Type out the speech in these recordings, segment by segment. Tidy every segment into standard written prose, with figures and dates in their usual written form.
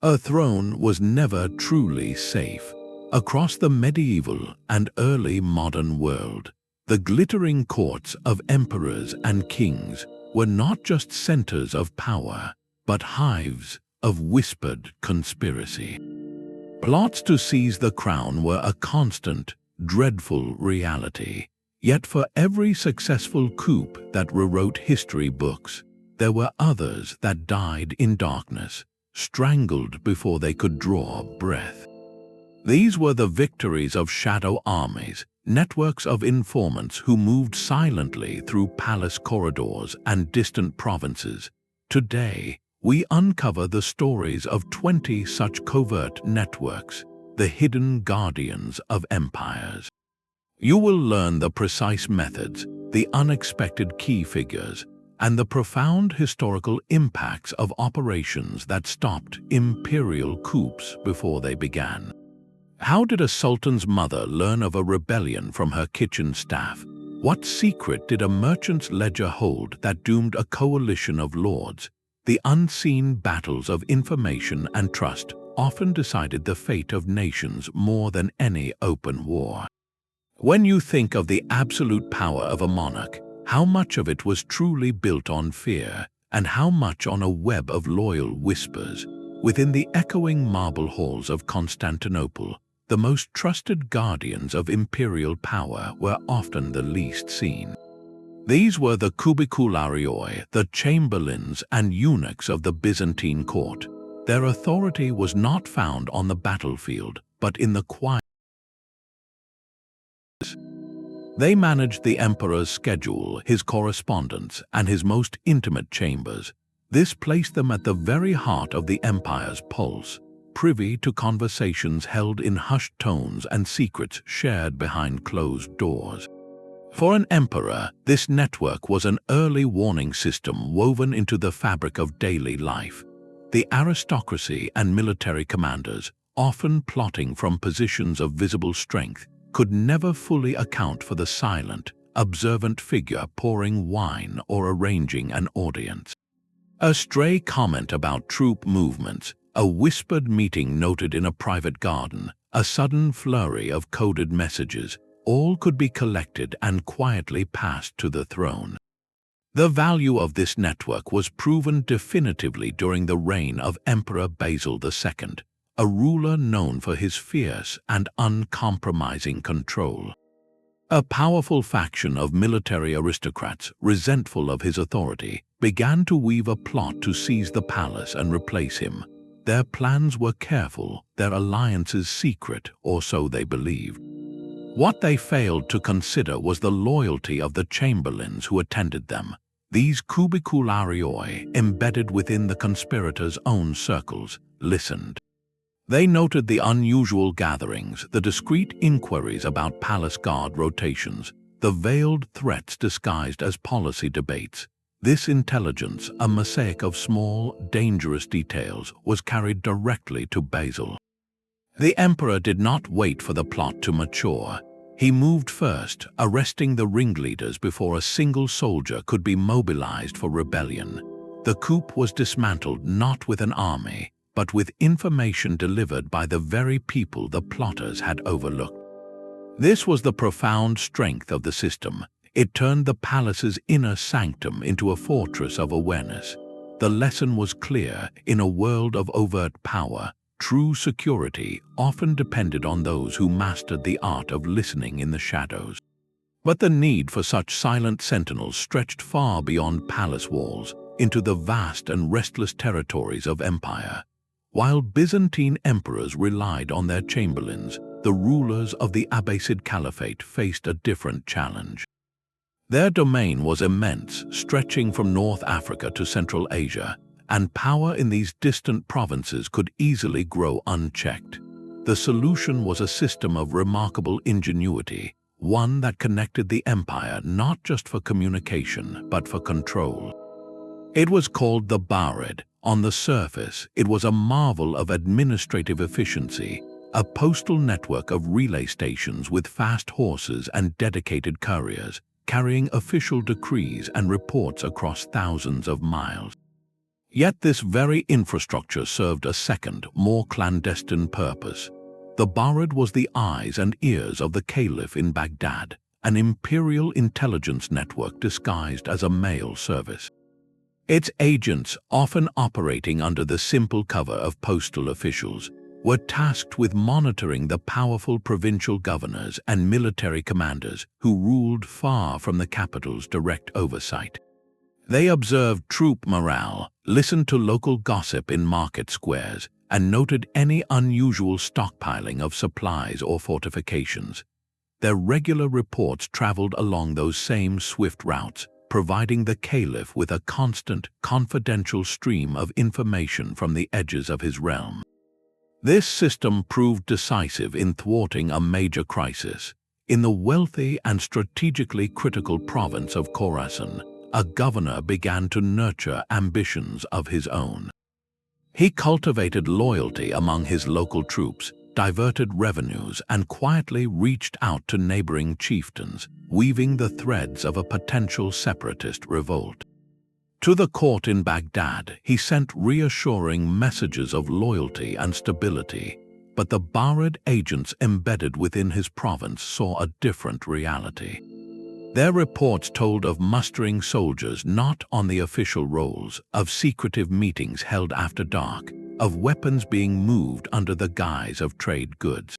A throne was never truly safe. Across the medieval and early modern world, the glittering courts of emperors and kings were not just centers of power, but hives of whispered conspiracy. Plots to seize the crown were a constant, dreadful reality. Yet for every successful coup that rewrote history books, there were others that died in darkness, strangled before they could draw breath. These were the victories of shadow armies, networks of informants who moved silently through palace corridors and distant provinces. Today, we uncover the stories of 20 such covert networks, the hidden guardians of empires. You will learn the precise methods, the unexpected key figures, and the profound historical impacts of operations that stopped imperial coups before they began. How did a sultan's mother learn of a rebellion from her kitchen staff? What secret did a merchant's ledger hold that doomed a coalition of lords? The unseen battles of information and trust often decided the fate of nations more than any open war. When you think of the absolute power of a monarch, how much of it was truly built on fear, and how much on a web of loyal whispers? Within the echoing marble halls of Constantinople, the most trusted guardians of imperial power were often the least seen. These were the Kubikularyoi, the chamberlains and eunuchs of the Byzantine court. Their authority was not found on the battlefield, but in the quiet. They managed the emperor's schedule, his correspondence, and his most intimate chambers. This placed them at the very heart of the empire's pulse, privy to conversations held in hushed tones and secrets shared behind closed doors. For an emperor, this network was an early warning system woven into the fabric of daily life. The aristocracy and military commanders, often plotting from positions of visible strength, could never fully account for the silent, observant figure pouring wine or arranging an audience. A stray comment about troop movements, a whispered meeting noted in a private garden, a sudden flurry of coded messages, all could be collected and quietly passed to the throne. The value of this network was proven definitively during the reign of Emperor Basil II, a ruler known for his fierce and uncompromising control. A powerful faction of military aristocrats, resentful of his authority, began to weave a plot to seize the palace and replace him. Their plans were careful, their alliances secret, or so they believed. What they failed to consider was the loyalty of the chamberlains who attended them. These Kubikularyoi, embedded within the conspirators' own circles, listened. They noted the unusual gatherings, the discreet inquiries about palace guard rotations, the veiled threats disguised as policy debates. This intelligence, a mosaic of small, dangerous details, was carried directly to Basil. The emperor did not wait for the plot to mature. He moved first, arresting the ringleaders before a single soldier could be mobilized for rebellion. The coup was dismantled not with an army, but with information delivered by the very people the plotters had overlooked. This was the profound strength of the system. It turned the palace's inner sanctum into a fortress of awareness. The lesson was clear: in a world of overt power, true security often depended on those who mastered the art of listening in the shadows. But the need for such silent sentinels stretched far beyond palace walls, into the vast and restless territories of empire. While Byzantine emperors relied on their chamberlains, the rulers of the Abbasid Caliphate faced a different challenge. Their domain was immense, stretching from North Africa to Central Asia, and power in these distant provinces could easily grow unchecked. The solution was a system of remarkable ingenuity, one that connected the empire not just for communication, but for control. It was called the Barid. On the surface, it was a marvel of administrative efficiency, a postal network of relay stations with fast horses and dedicated couriers, carrying official decrees and reports across thousands of miles. Yet this very infrastructure served a second, more clandestine purpose. The Barid was the eyes and ears of the Caliph in Baghdad, an imperial intelligence network disguised as a mail service. Its agents, often operating under the simple cover of postal officials, were tasked with monitoring the powerful provincial governors and military commanders who ruled far from the capital's direct oversight. They observed troop morale, listened to local gossip in market squares, and noted any unusual stockpiling of supplies or fortifications. Their regular reports traveled along those same swift routes, providing the Caliph with a constant, confidential stream of information from the edges of his realm. This system proved decisive in thwarting a major crisis. In the wealthy and strategically critical province of Khorasan, a governor began to nurture ambitions of his own. He cultivated loyalty among his local troops, diverted revenues, and quietly reached out to neighboring chieftains, weaving the threads of a potential separatist revolt. To the court in Baghdad, he sent reassuring messages of loyalty and stability, but the Barid agents embedded within his province saw a different reality. Their reports told of mustering soldiers not on the official rolls, of secretive meetings held after dark, of weapons being moved under the guise of trade goods.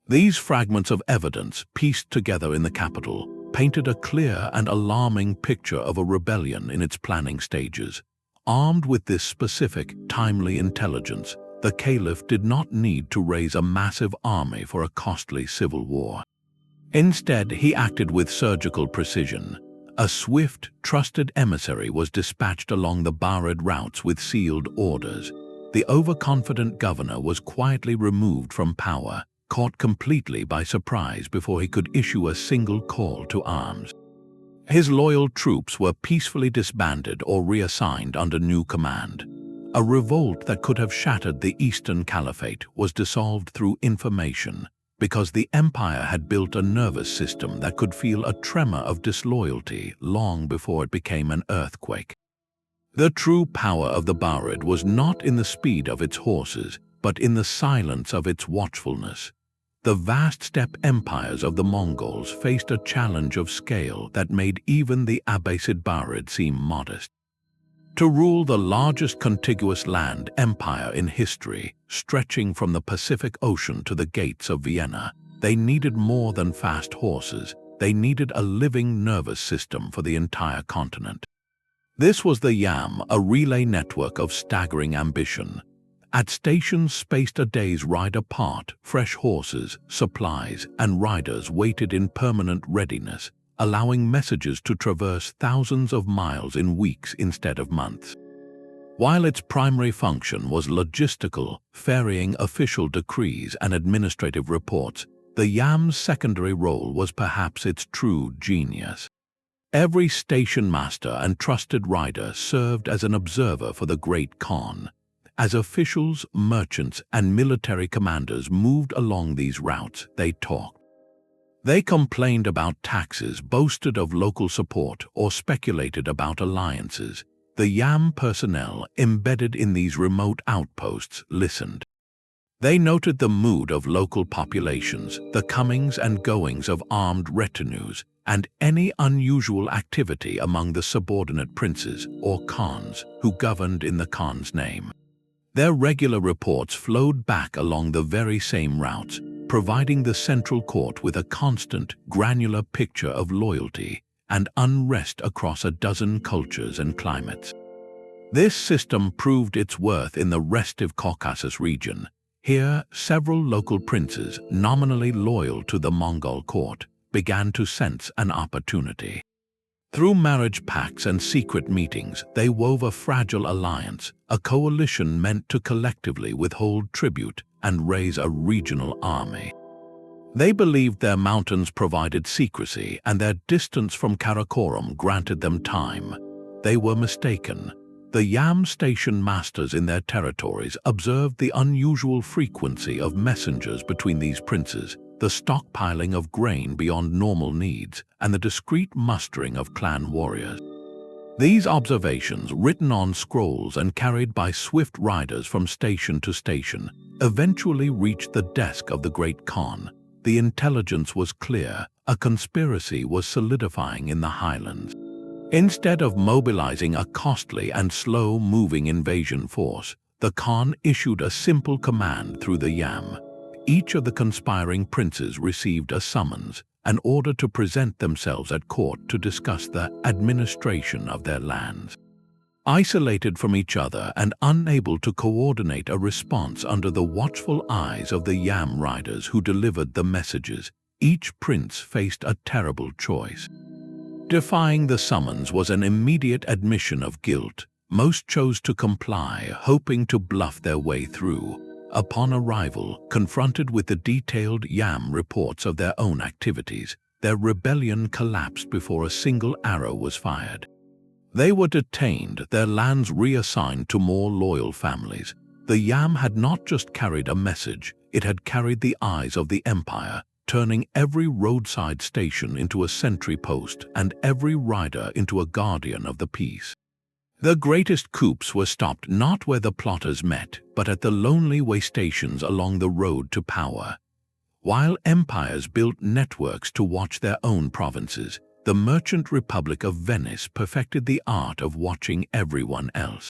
These fragments of evidence, pieced together in the capital, painted a clear and alarming picture of a rebellion in its planning stages. Armed with this specific, timely intelligence, the Caliph did not need to raise a massive army for a costly civil war. Instead, he acted with surgical precision. A swift, trusted emissary was dispatched along the Barid routes with sealed orders. The overconfident governor was quietly removed from power, caught completely by surprise before he could issue a single call to arms. His loyal troops were peacefully disbanded or reassigned under new command. A revolt that could have shattered the Eastern Caliphate was dissolved through information, because the empire had built a nervous system that could feel a tremor of disloyalty long before it became an earthquake. The true power of the Barid was not in the speed of its horses, but in the silence of its watchfulness. The vast steppe empires of the Mongols faced a challenge of scale that made even the Abbasid Barid seem modest. To rule the largest contiguous land empire in history, stretching from the Pacific Ocean to the gates of Vienna, they needed more than fast horses. They needed a living nervous system for the entire continent. This was the YAM, a relay network of staggering ambition. At stations spaced a day's ride apart, fresh horses, supplies, and riders waited in permanent readiness, allowing messages to traverse thousands of miles in weeks instead of months. While its primary function was logistical, ferrying official decrees and administrative reports, the YAM's secondary role was perhaps its true genius. Every station master and trusted rider served as an observer for the Great Khan. As officials, merchants, and military commanders moved along these routes, they talked. They complained about taxes, boasted of local support, or speculated about alliances. The YAM personnel embedded in these remote outposts listened. They noted the mood of local populations, the comings and goings of armed retinues, and any unusual activity among the subordinate princes or khans who governed in the khan's name. Their regular reports flowed back along the very same routes, providing the central court with a constant, granular picture of loyalty and unrest across a dozen cultures and climates. This system proved its worth in the restive Caucasus region. Here, several local princes, nominally loyal to the Mongol court, began to sense an opportunity. Through marriage pacts and secret meetings, they wove a fragile alliance, a coalition meant to collectively withhold tribute and raise a regional army. They believed their mountains provided secrecy and their distance from Karakorum granted them time. They were mistaken. The YAM station masters in their territories observed the unusual frequency of messengers between these princes, the stockpiling of grain beyond normal needs, and the discreet mustering of clan warriors. These observations, written on scrolls and carried by swift riders from station to station, eventually reached the desk of the Great Khan. The intelligence was clear: a conspiracy was solidifying in the highlands. Instead of mobilizing a costly and slow-moving invasion force, the Khan issued a simple command through the Yam. Each of the conspiring princes received a summons, an order to present themselves at court to discuss the administration of their lands. Isolated from each other and unable to coordinate a response under the watchful eyes of the Yam riders who delivered the messages, each prince faced a terrible choice. Defying the summons was an immediate admission of guilt. Most chose to comply, hoping to bluff their way through. Upon arrival, confronted with the detailed Yam reports of their own activities, their rebellion collapsed before a single arrow was fired. They were detained, their lands reassigned to more loyal families. The Yam had not just carried a message, it had carried the eyes of the empire, turning every roadside station into a sentry post and every rider into a guardian of the peace. The greatest coups were stopped not where the plotters met, but at the lonely way stations along the road to power. While empires built networks to watch their own provinces, the merchant Republic of Venice perfected the art of watching everyone else.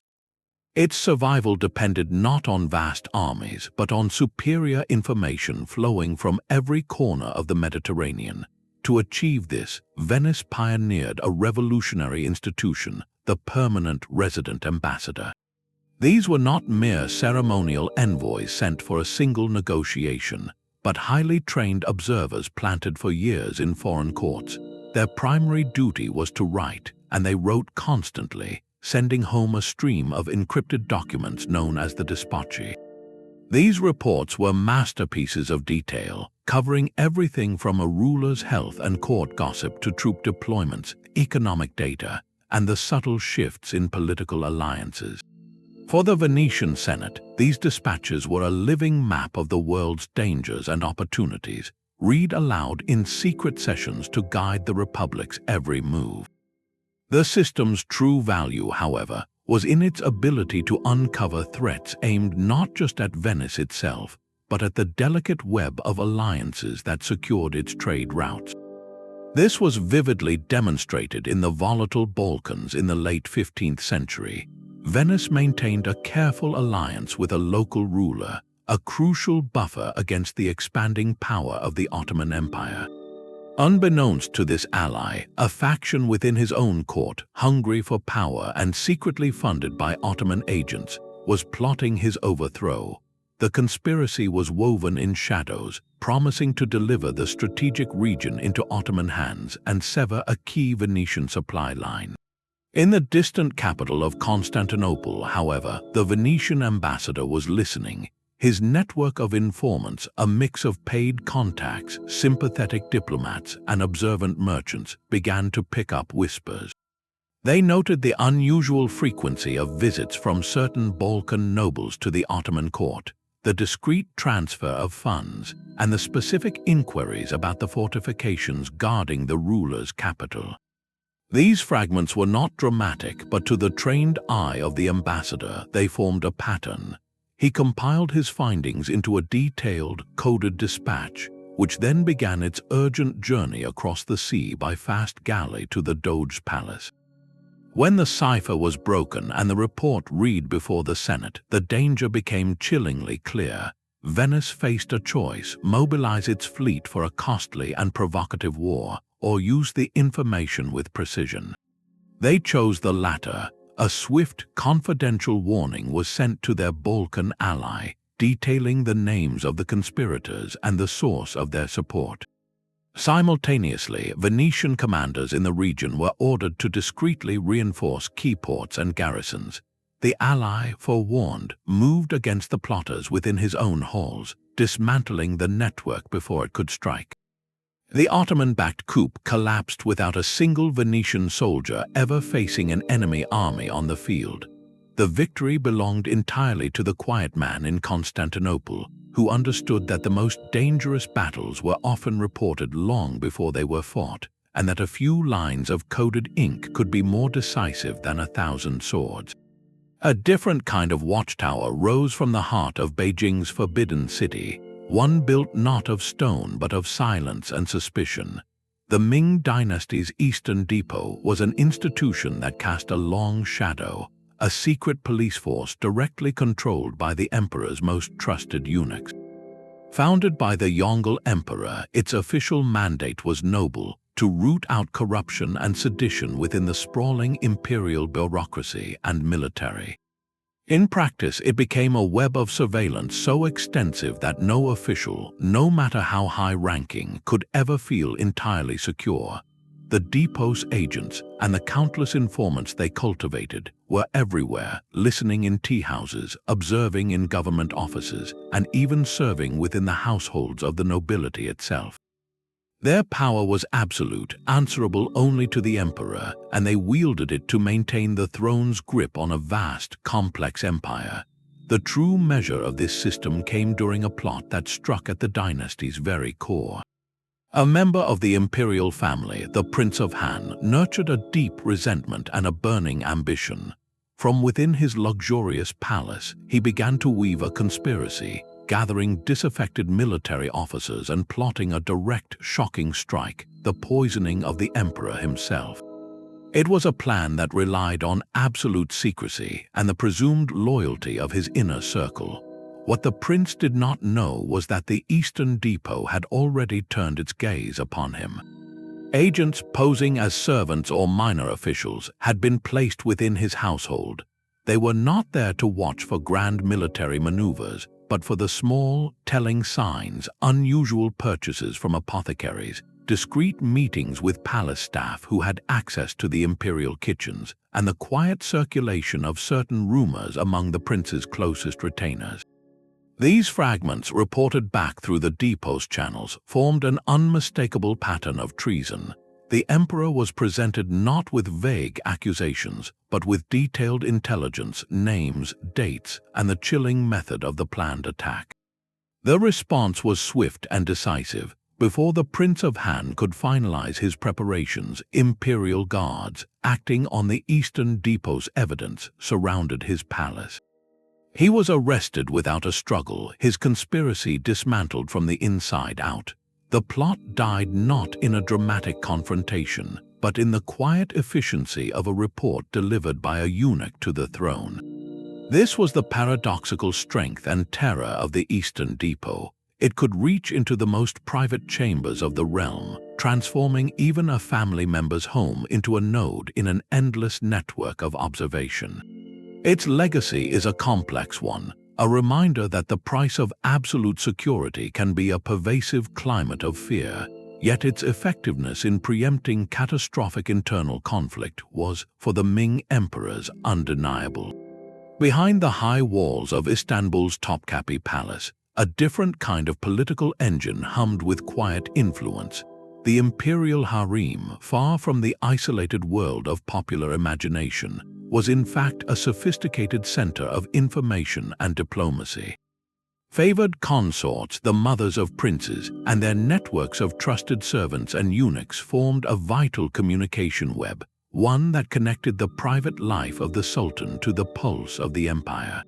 Its survival depended not on vast armies, but on superior information flowing from every corner of the Mediterranean. To achieve this, Venice pioneered a revolutionary institution, the permanent resident ambassador. These were not mere ceremonial envoys sent for a single negotiation, but highly trained observers planted for years in foreign courts. Their primary duty was to write, and they wrote constantly, sending home a stream of encrypted documents known as the despochi. These reports were masterpieces of detail, covering everything from a ruler's health and court gossip to troop deployments, economic data, and the subtle shifts in political alliances. For the Venetian Senate, these dispatches were a living map of the world's dangers and opportunities, read aloud in secret sessions to guide the Republic's every move. The system's true value, however, was in its ability to uncover threats aimed not just at Venice itself, but at the delicate web of alliances that secured its trade routes. This was vividly demonstrated in the volatile Balkans in the late 15th century. Venice maintained a careful alliance with a local ruler, a crucial buffer against the expanding power of the Ottoman Empire. Unbeknownst to this ally, a faction within his own court, hungry for power and secretly funded by Ottoman agents, was plotting his overthrow. The conspiracy was woven in shadows, promising to deliver the strategic region into Ottoman hands and sever a key Venetian supply line. In the distant capital of Constantinople, however, the Venetian ambassador was listening. His network of informants, a mix of paid contacts, sympathetic diplomats, and observant merchants, began to pick up whispers. They noted the unusual frequency of visits from certain Balkan nobles to the Ottoman court, the discreet transfer of funds, and the specific inquiries about the fortifications guarding the ruler's capital. These fragments were not dramatic, but to the trained eye of the ambassador, they formed a pattern. He compiled his findings into a detailed, coded dispatch, which then began its urgent journey across the sea by fast galley to the Doge's palace. When the cipher was broken and the report read before the Senate, the danger became chillingly clear. Venice faced a choice: mobilize its fleet for a costly and provocative war, or use the information with precision. They chose the latter. A swift, confidential warning was sent to their Balkan ally, detailing the names of the conspirators and the source of their support. Simultaneously, Venetian commanders in the region were ordered to discreetly reinforce key ports and garrisons. The ally, forewarned, moved against the plotters within his own halls, dismantling the network before it could strike. The Ottoman-backed coup collapsed without a single Venetian soldier ever facing an enemy army on the field. The victory belonged entirely to the quiet man in Constantinople, who understood that the most dangerous battles were often reported long before they were fought, and that a few lines of coded ink could be more decisive than 1,000 swords. A different kind of watchtower rose from the heart of Beijing's Forbidden City, one built not of stone but of silence and suspicion. The Ming Dynasty's Eastern Depot was an institution that cast a long shadow, a secret police force directly controlled by the emperor's most trusted eunuchs. Founded by the Yongle Emperor, its official mandate was noble: to root out corruption and sedition within the sprawling imperial bureaucracy and military. In practice, it became a web of surveillance so extensive that no official, no matter how high-ranking, could ever feel entirely secure. The depot's agents and the countless informants they cultivated were everywhere, listening in tea-houses, observing in government offices, and even serving within the households of the nobility itself. Their power was absolute, answerable only to the emperor, and they wielded it to maintain the throne's grip on a vast, complex empire. The true measure of this system came during a plot that struck at the dynasty's very core. A member of the imperial family, the Prince of Han, nurtured a deep resentment and a burning ambition. From within his luxurious palace, he began to weave a conspiracy, gathering disaffected military officers and plotting a direct, shocking strike, the poisoning of the emperor himself. It was a plan that relied on absolute secrecy and the presumed loyalty of his inner circle. What the prince did not know was that the Eastern Depot had already turned its gaze upon him. Agents posing as servants or minor officials had been placed within his household. They were not there to watch for grand military maneuvers, but for the small, telling signs, unusual purchases from apothecaries, discreet meetings with palace staff who had access to the imperial kitchens, and the quiet circulation of certain rumors among the prince's closest retainers. These fragments, reported back through the depot's channels, formed an unmistakable pattern of treason. The emperor was presented not with vague accusations, but with detailed intelligence, names, dates, and the chilling method of the planned attack. The response was swift and decisive. Before the Prince of Han could finalize his preparations, imperial guards, acting on the Eastern Depot's evidence, surrounded his palace. He was arrested without a struggle, his conspiracy dismantled from the inside out. The plot died not in a dramatic confrontation, but in the quiet efficiency of a report delivered by a eunuch to the throne. This was the paradoxical strength and terror of the Eastern Depot. It could reach into the most private chambers of the realm, transforming even a family member's home into a node in an endless network of observation. Its legacy is a complex one, a reminder that the price of absolute security can be a pervasive climate of fear, yet its effectiveness in preempting catastrophic internal conflict was, for the Ming emperors, undeniable. Behind the high walls of Istanbul's Topkapi Palace, a different kind of political engine hummed with quiet influence. The imperial harem, far from the isolated world of popular imagination, was in fact a sophisticated center of information and diplomacy. Favored consorts, the mothers of princes, and their networks of trusted servants and eunuchs formed a vital communication web, one that connected the private life of the sultan to the pulse of the empire.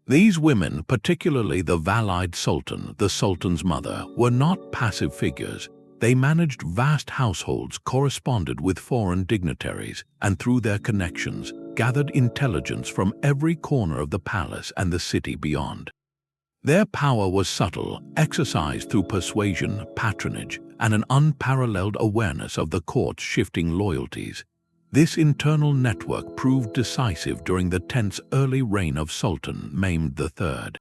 These women, particularly the Valide Sultan, the sultan's mother, were not passive figures. They managed vast households, corresponded with foreign dignitaries, and through their connections, gathered intelligence from every corner of the palace and the city beyond. Their power was subtle, exercised through persuasion, patronage, and an unparalleled awareness of the court's shifting loyalties. This internal network proved decisive during the tense early reign of Sultan Mehmed III.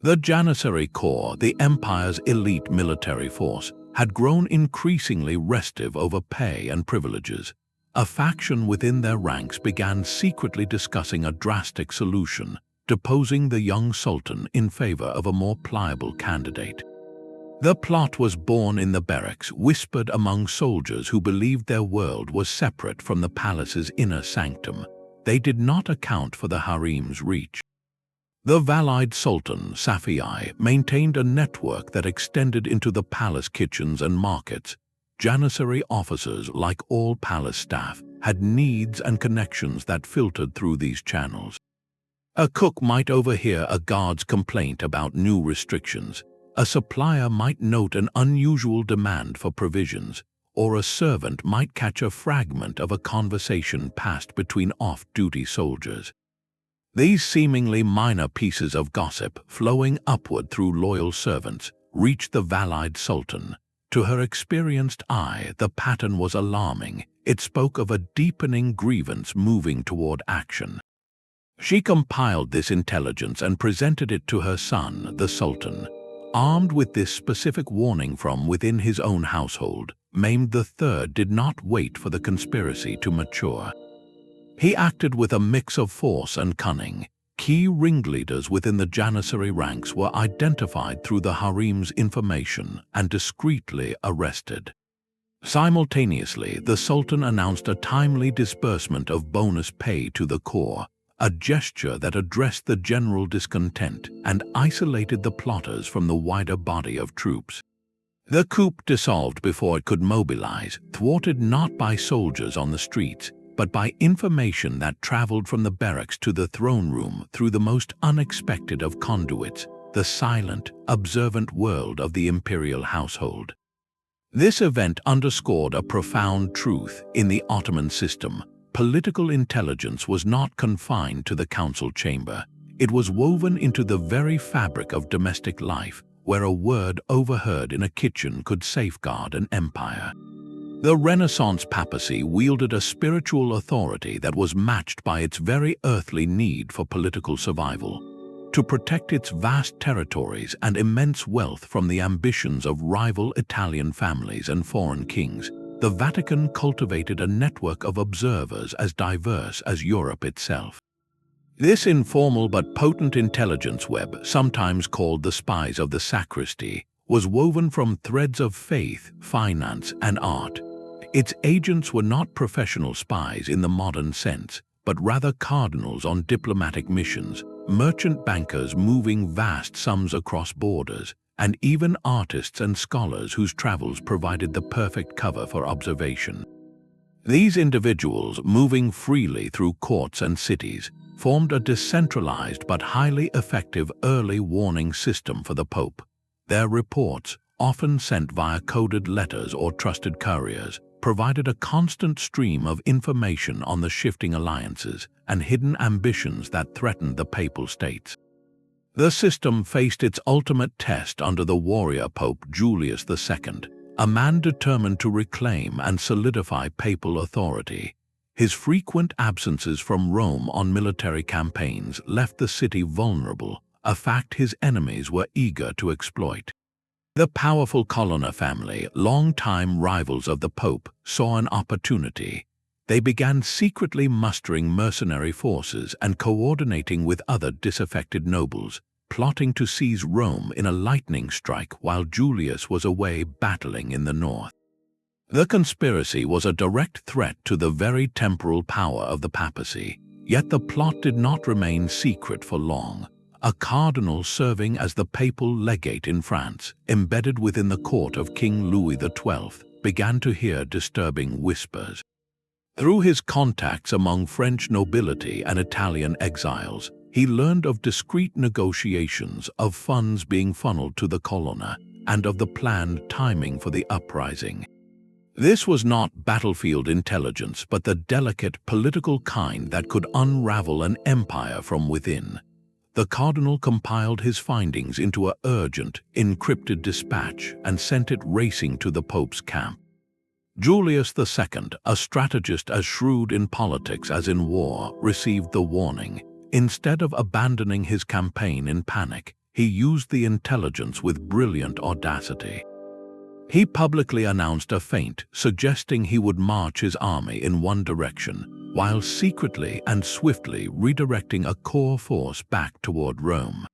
The Janissary Corps, the empire's elite military force, had grown increasingly restive over pay and privileges. A faction within their ranks began secretly discussing a drastic solution, deposing the young sultan in favor of a more pliable candidate. The plot was born in the barracks, whispered among soldiers who believed their world was separate from the palace's inner sanctum. They did not account for the harem's reach. The Valide Sultan, Safii, maintained a network that extended into the palace kitchens and markets. Janissary officers, like all palace staff, had needs and connections that filtered through these channels. A cook might overhear a guard's complaint about new restrictions, a supplier might note an unusual demand for provisions, or a servant might catch a fragment of a conversation passed between off-duty soldiers. These seemingly minor pieces of gossip, flowing upward through loyal servants, reached the Valide Sultan. To her experienced eye, the pattern was alarming. It spoke of a deepening grievance moving toward action. She compiled this intelligence and presented it to her son, the Sultan. Armed with this specific warning from within his own household, Mehmed III did not wait for the conspiracy to mature. He acted with a mix of force and cunning. Key ringleaders within the Janissary ranks were identified through the Harem's information and discreetly arrested. Simultaneously, the Sultan announced a timely disbursement of bonus pay to the corps, a gesture that addressed the general discontent and isolated the plotters from the wider body of troops. The coup dissolved before it could mobilize, thwarted not by soldiers on the streets, but by information that traveled from the barracks to the throne room through the most unexpected of conduits, the silent, observant world of the imperial household. This event underscored a profound truth in the Ottoman system. Political intelligence was not confined to the council chamber. It was woven into the very fabric of domestic life, where a word overheard in a kitchen could safeguard an empire. The Renaissance papacy wielded a spiritual authority that was matched by its very earthly need for political survival. To protect its vast territories and immense wealth from the ambitions of rival Italian families and foreign kings, the Vatican cultivated a network of observers as diverse as Europe itself. This informal but potent intelligence web, sometimes called the Spies of the Sacristy, was woven from threads of faith, finance, and art. Its agents were not professional spies in the modern sense, but rather cardinals on diplomatic missions, merchant bankers moving vast sums across borders, and even artists and scholars whose travels provided the perfect cover for observation. These individuals, moving freely through courts and cities, formed a decentralized but highly effective early warning system for the Pope. Their reports, often sent via coded letters or trusted couriers, provided a constant stream of information on the shifting alliances and hidden ambitions that threatened the Papal States. The system faced its ultimate test under the warrior Pope Julius II, a man determined to reclaim and solidify papal authority. His frequent absences from Rome on military campaigns left the city vulnerable, a fact his enemies were eager to exploit. The powerful Colonna family, longtime rivals of the Pope, saw an opportunity. They began secretly mustering mercenary forces and coordinating with other disaffected nobles, plotting to seize Rome in a lightning strike while Julius was away battling in the north. The conspiracy was a direct threat to the very temporal power of the papacy, yet the plot did not remain secret for long. A cardinal serving as the papal legate in France, embedded within the court of King Louis XII, began to hear disturbing whispers. Through his contacts among French nobility and Italian exiles, he learned of discreet negotiations, of funds being funneled to the Colonna, and of the planned timing for the uprising. This was not battlefield intelligence, but the delicate political kind that could unravel an empire from within. The cardinal compiled his findings into an urgent, encrypted dispatch and sent it racing to the Pope's camp. Julius II, a strategist as shrewd in politics as in war, received the warning. Instead of abandoning his campaign in panic, he used the intelligence with brilliant audacity. He publicly announced a feint, suggesting he would march his army in one direction, while secretly and swiftly redirecting a core force back toward Rome.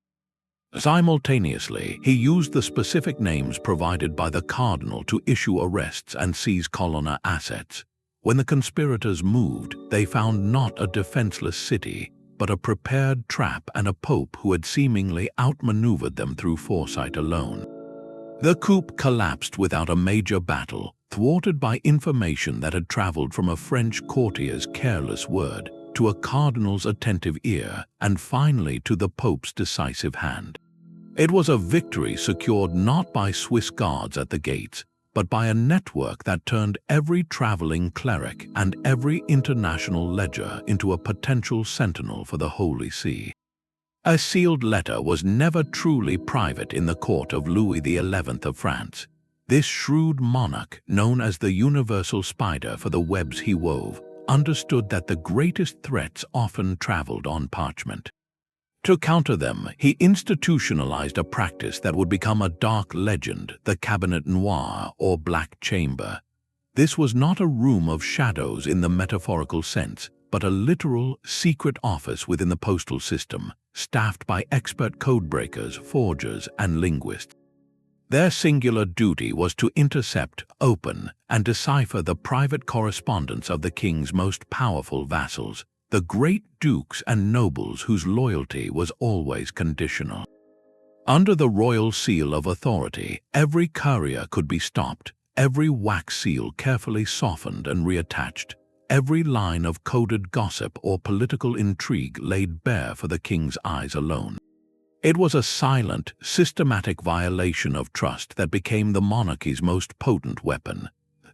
Simultaneously, he used the specific names provided by the cardinal to issue arrests and seize Colonna assets. When the conspirators moved, they found not a defenseless city, but a prepared trap and a pope who had seemingly outmaneuvered them through foresight alone. The coup collapsed without a major battle. thwarted by information that had traveled from a French courtier's careless word to a cardinal's attentive ear, and finally to the Pope's decisive hand. It was a victory secured not by Swiss guards at the gates, but by a network that turned every traveling cleric and every international ledger into a potential sentinel for the Holy See. A sealed letter was never truly private in the court of Louis XI of France. This shrewd monarch, known as the universal spider for the webs he wove, understood that the greatest threats often traveled on parchment. To counter them, he institutionalized a practice that would become a dark legend, the Cabinet Noir, or Black Chamber. This was not a room of shadows in the metaphorical sense, but a literal, secret office within the postal system, staffed by expert codebreakers, forgers, and linguists. Their singular duty was to intercept, open, and decipher the private correspondence of the king's most powerful vassals, the great dukes and nobles whose loyalty was always conditional. Under the royal seal of authority, every courier could be stopped, every wax seal carefully softened and reattached, every line of coded gossip or political intrigue laid bare for the king's eyes alone. It was a silent, systematic violation of trust that became the monarchy's most potent weapon.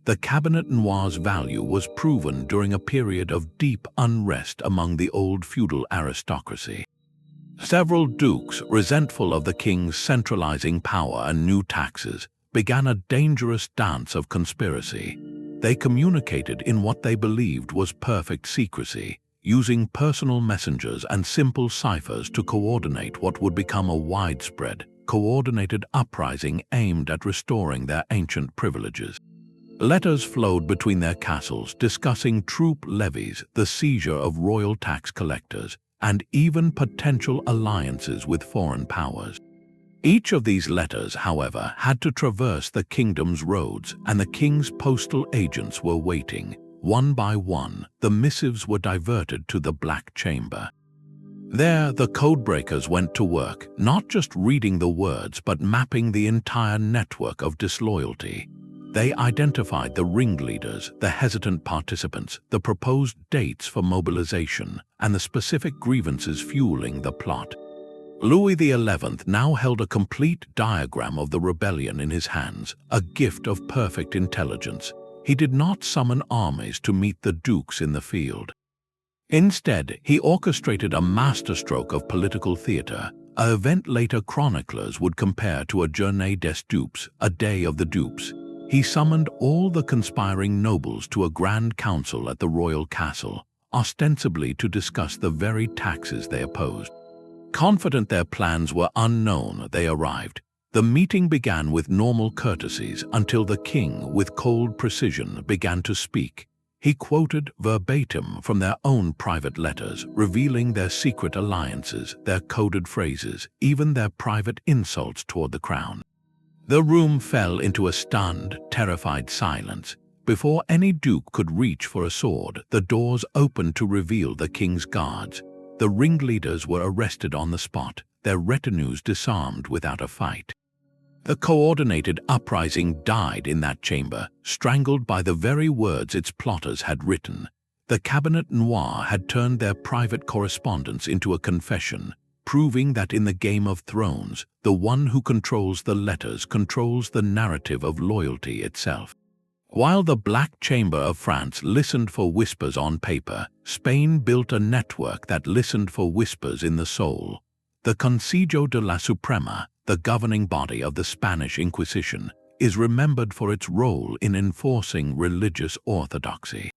The Cabinet Noir's value was proven during a period of deep unrest among the old feudal aristocracy. Several dukes, resentful of the king's centralizing power and new taxes, began a dangerous dance of conspiracy. They communicated in what they believed was perfect secrecy, using personal messengers and simple ciphers to coordinate what would become a widespread, coordinated uprising aimed at restoring their ancient privileges. Letters flowed between their castles discussing troop levies, the seizure of royal tax collectors, and even potential alliances with foreign powers. Each of these letters, however, had to traverse the kingdom's roads, and the king's postal agents were waiting. One by one, the missives were diverted to the Black Chamber. There, the codebreakers went to work, not just reading the words, but mapping the entire network of disloyalty. They identified the ringleaders, the hesitant participants, the proposed dates for mobilization, and the specific grievances fueling the plot. Louis XI now held a complete diagram of the rebellion in his hands, a gift of perfect intelligence. He did not summon armies to meet the dukes in the field. Instead, he orchestrated a masterstroke of political theater, an event later chroniclers would compare to a Journée des Dupes, a day of the dupes. He summoned all the conspiring nobles to a grand council at the royal castle, ostensibly to discuss the very taxes they opposed. Confident their plans were unknown, they arrived. The meeting began with normal courtesies until the king, with cold precision, began to speak. He quoted verbatim from their own private letters, revealing their secret alliances, their coded phrases, even their private insults toward the crown. The room fell into a stunned, terrified silence. Before any duke could reach for a sword, the doors opened to reveal the king's guards. The ringleaders were arrested on the spot, their retinues disarmed without a fight. The coordinated uprising died in that chamber, strangled by the very words its plotters had written. The Cabinet Noir had turned their private correspondence into a confession, proving that in the Game of Thrones, the one who controls the letters controls the narrative of loyalty itself. While the Black Chamber of France listened for whispers on paper, Spain built a network that listened for whispers in the soul. The Consejo de la Suprema, the governing body of the Spanish Inquisition, is remembered for its role in enforcing religious orthodoxy.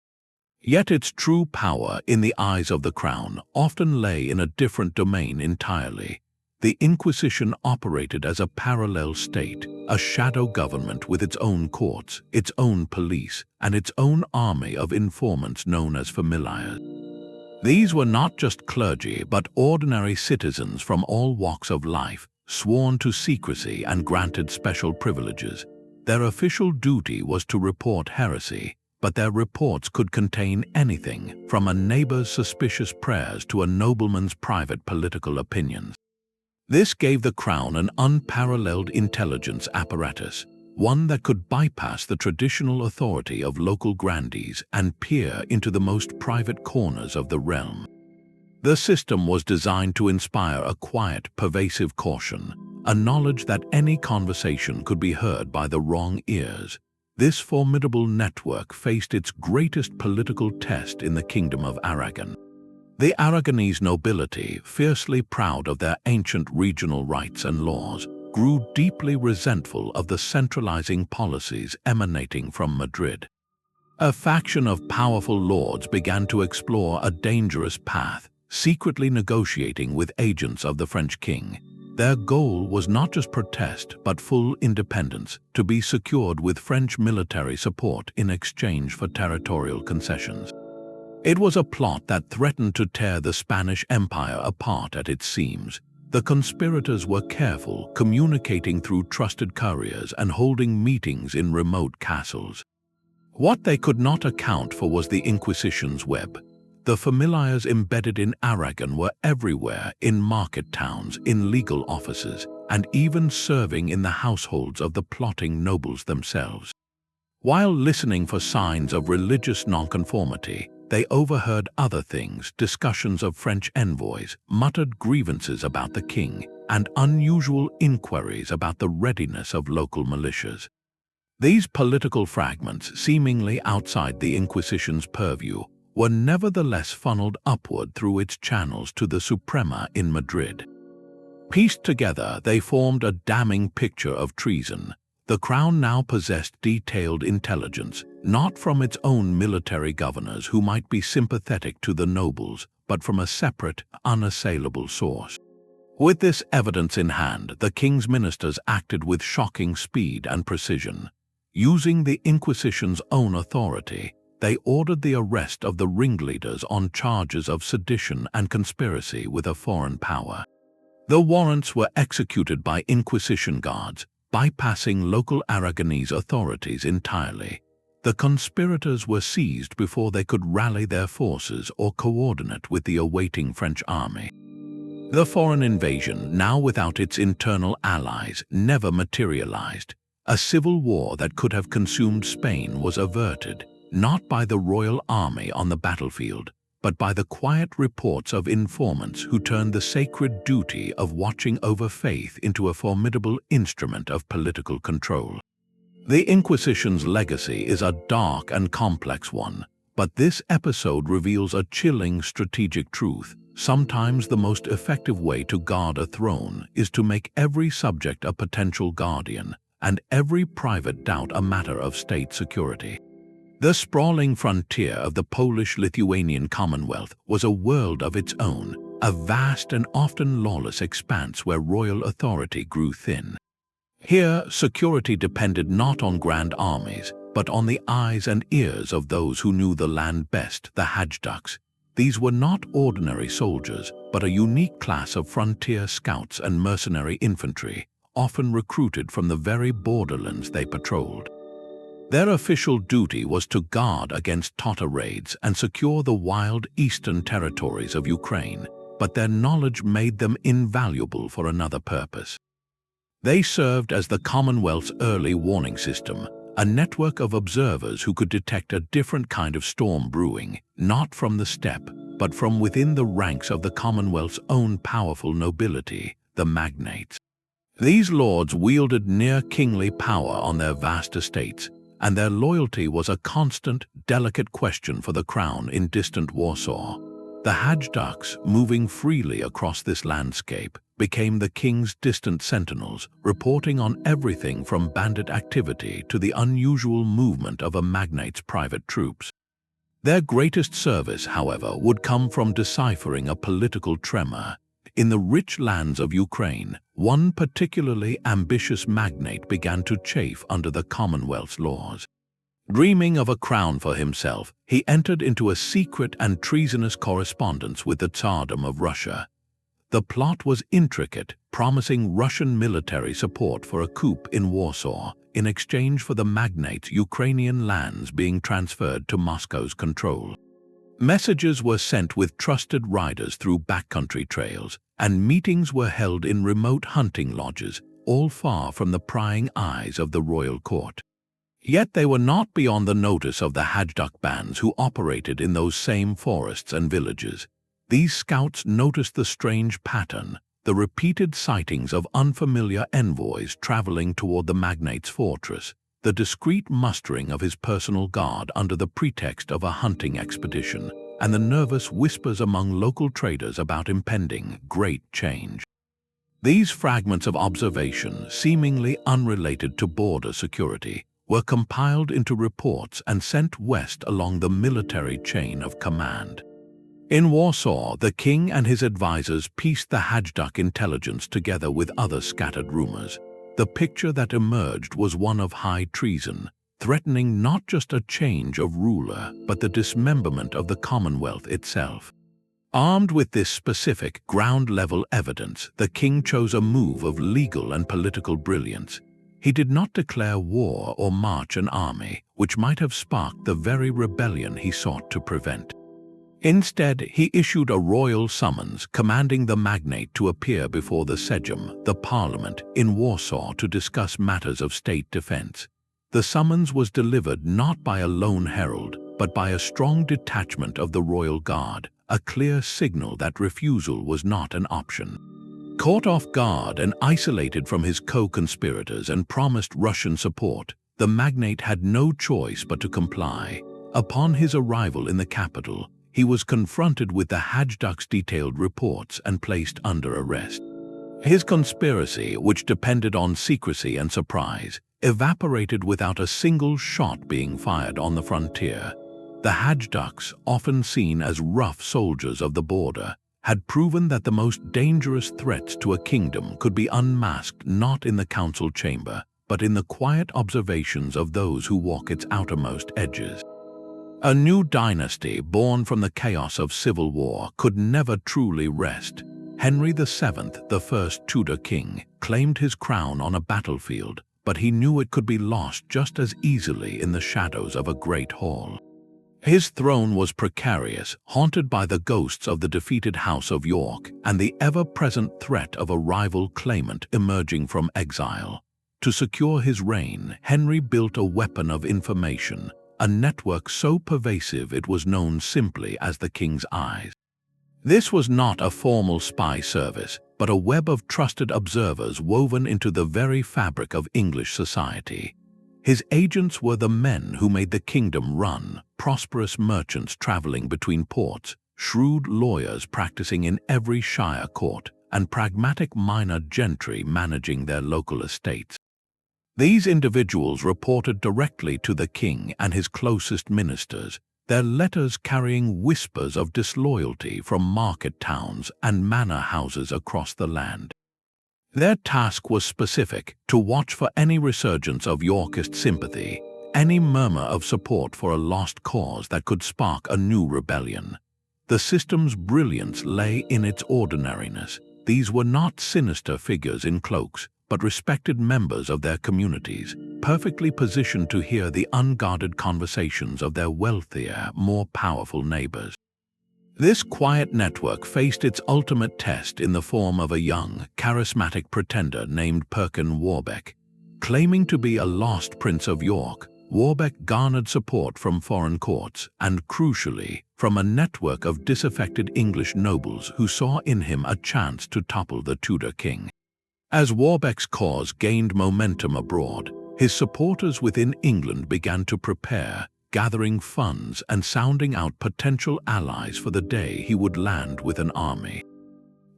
Yet its true power in the eyes of the crown often lay in a different domain entirely. The Inquisition operated as a parallel state, a shadow government with its own courts, its own police, and its own army of informants known as familiars. These were not just clergy but ordinary citizens from all walks of life, sworn to secrecy and granted special privileges. Their official duty was to report heresy, but their reports could contain anything from a neighbor's suspicious prayers to a nobleman's private political opinions. This gave the crown an unparalleled intelligence apparatus. one that could bypass the traditional authority of local grandees and peer into the most private corners of the realm. The system was designed to inspire a quiet, pervasive caution, a knowledge that any conversation could be heard by the wrong ears. This formidable network faced its greatest political test in the Kingdom of Aragon. The Aragonese nobility, fiercely proud of their ancient regional rights and laws, grew deeply resentful of the centralizing policies emanating from Madrid. A faction of powerful lords began to explore a dangerous path, secretly negotiating with agents of the French king. Their goal was not just protest, but full independence, to be secured with French military support in exchange for territorial concessions. It was a plot that threatened to tear the Spanish Empire apart at its seams. The conspirators were careful, communicating through trusted couriers and holding meetings in remote castles. What they could not account for was the Inquisition's web. The familiars embedded in Aragon were everywhere, in market towns, in legal offices, and even serving in the households of the plotting nobles themselves. While listening for signs of religious nonconformity, they overheard other things: discussions of French envoys, muttered grievances about the king, and unusual inquiries about the readiness of local militias. These political fragments, seemingly outside the Inquisition's purview, were nevertheless funneled upward through its channels to the Suprema in Madrid. Pieced together, they formed a damning picture of treason. The crown now possessed detailed intelligence, not from its own military governors who might be sympathetic to the nobles, but from a separate, unassailable source. With this evidence in hand, the king's ministers acted with shocking speed and precision. Using the Inquisition's own authority, they ordered the arrest of the ringleaders on charges of sedition and conspiracy with a foreign power. The warrants were executed by Inquisition guards, bypassing local Aragonese authorities entirely. The conspirators were seized before they could rally their forces or coordinate with the awaiting French army. The foreign invasion, now without its internal allies, never materialized. A civil war that could have consumed Spain was averted, not by the royal army on the battlefield, but by the quiet reports of informants who turned the sacred duty of watching over faith into a formidable instrument of political control. The Inquisition's legacy is a dark and complex one, but this episode reveals a chilling strategic truth. Sometimes the most effective way to guard a throne is to make every subject a potential guardian, and every private doubt a matter of state security. The sprawling frontier of the Polish-Lithuanian Commonwealth was a world of its own, a vast and often lawless expanse where royal authority grew thin. Here, security depended not on grand armies, but on the eyes and ears of those who knew the land best, the Hajduks. These were not ordinary soldiers, but a unique class of frontier scouts and mercenary infantry, often recruited from the very borderlands they patrolled. Their official duty was to guard against Tatar raids and secure the wild eastern territories of Ukraine, but their knowledge made them invaluable for another purpose. They served as the Commonwealth's early warning system, a network of observers who could detect a different kind of storm brewing, not from the steppe, but from within the ranks of the Commonwealth's own powerful nobility, the magnates. These lords wielded near-kingly power on their vast estates, and their loyalty was a constant, delicate question for the crown in distant Warsaw. The Hajduks, moving freely across this landscape, became the king's distant sentinels, reporting on everything from bandit activity to the unusual movement of a magnate's private troops. Their greatest service, however, would come from deciphering a political tremor. In the rich lands of Ukraine, one particularly ambitious magnate began to chafe under the Commonwealth's laws. Dreaming of a crown for himself, he entered into a secret and treasonous correspondence with the Tsardom of Russia. The plot was intricate, promising Russian military support for a coup in Warsaw in exchange for the magnate's Ukrainian lands being transferred to Moscow's control. Messages were sent with trusted riders through backcountry trails, and meetings were held in remote hunting lodges, all far from the prying eyes of the royal court. Yet they were not beyond the notice of the Hajduk bands who operated in those same forests and villages. These scouts noticed the strange pattern, the repeated sightings of unfamiliar envoys traveling toward the magnate's fortress, the discreet mustering of his personal guard under the pretext of a hunting expedition, and the nervous whispers among local traders about impending great change. These fragments of observation, seemingly unrelated to border security, were compiled into reports and sent west along the military chain of command. In Warsaw, the king and his advisors pieced the Hajduk intelligence together with other scattered rumors. The picture that emerged was one of high treason, threatening not just a change of ruler, but the dismemberment of the Commonwealth itself. Armed with this specific, ground-level evidence, the king chose a move of legal and political brilliance. He did not declare war or march an army, which might have sparked the very rebellion he sought to prevent. Instead, he issued a royal summons commanding the magnate to appear before the Sejm, the parliament, in Warsaw to discuss matters of state defense. The summons was delivered not by a lone herald, but by a strong detachment of the royal guard, a clear signal that refusal was not an option. Caught off guard and isolated from his co-conspirators and promised Russian support, the magnate had no choice but to comply. Upon his arrival in the capital, he was confronted with the Hajduk's detailed reports and placed under arrest. His conspiracy, which depended on secrecy and surprise, evaporated without a single shot being fired on the frontier. The Hajduks, often seen as rough soldiers of the border, had proven that the most dangerous threats to a kingdom could be unmasked not in the council chamber, but in the quiet observations of those who walk its outermost edges. A new dynasty born from the chaos of civil war could never truly rest. Henry VII, the first Tudor king, claimed his crown on a battlefield, but he knew it could be lost just as easily in the shadows of a great hall. His throne was precarious, haunted by the ghosts of the defeated House of York and the ever-present threat of a rival claimant emerging from exile. To secure his reign, Henry built a weapon of information, a network so pervasive it was known simply as the King's Eyes. This was not a formal spy service, but a web of trusted observers woven into the very fabric of English society. His agents were the men who made the kingdom run, prosperous merchants traveling between ports, shrewd lawyers practicing in every shire court, and pragmatic minor gentry managing their local estates. These individuals reported directly to the king and his closest ministers, their letters carrying whispers of disloyalty from market towns and manor houses across the land. Their task was specific: to watch for any resurgence of Yorkist sympathy, any murmur of support for a lost cause that could spark a new rebellion. The system's brilliance lay in its ordinariness. These were not sinister figures in cloaks, but respected members of their communities, perfectly positioned to hear the unguarded conversations of their wealthier, more powerful neighbors. This quiet network faced its ultimate test in the form of a young, charismatic pretender named Perkin Warbeck. Claiming to be a lost Prince of York, Warbeck garnered support from foreign courts and, crucially, from a network of disaffected English nobles who saw in him a chance to topple the Tudor king. As Warbeck's cause gained momentum abroad, his supporters within England began to prepare, gathering funds and sounding out potential allies for the day he would land with an army.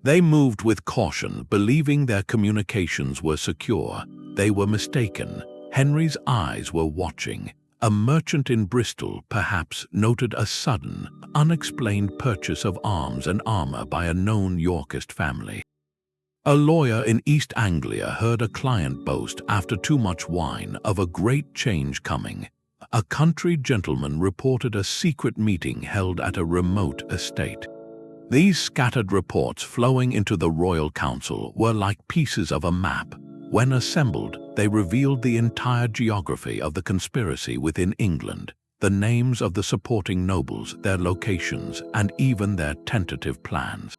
They moved with caution, believing their communications were secure. They were mistaken. Henry's eyes were watching. A merchant in Bristol, perhaps, noted a sudden, unexplained purchase of arms and armor by a known Yorkist family. A lawyer in East Anglia heard a client boast, after too much wine, of a great change coming. A country gentleman reported a secret meeting held at a remote estate. These scattered reports flowing into the royal council were like pieces of a map. When assembled, they revealed the entire geography of the conspiracy within England, the names of the supporting nobles, their locations, and even their tentative plans.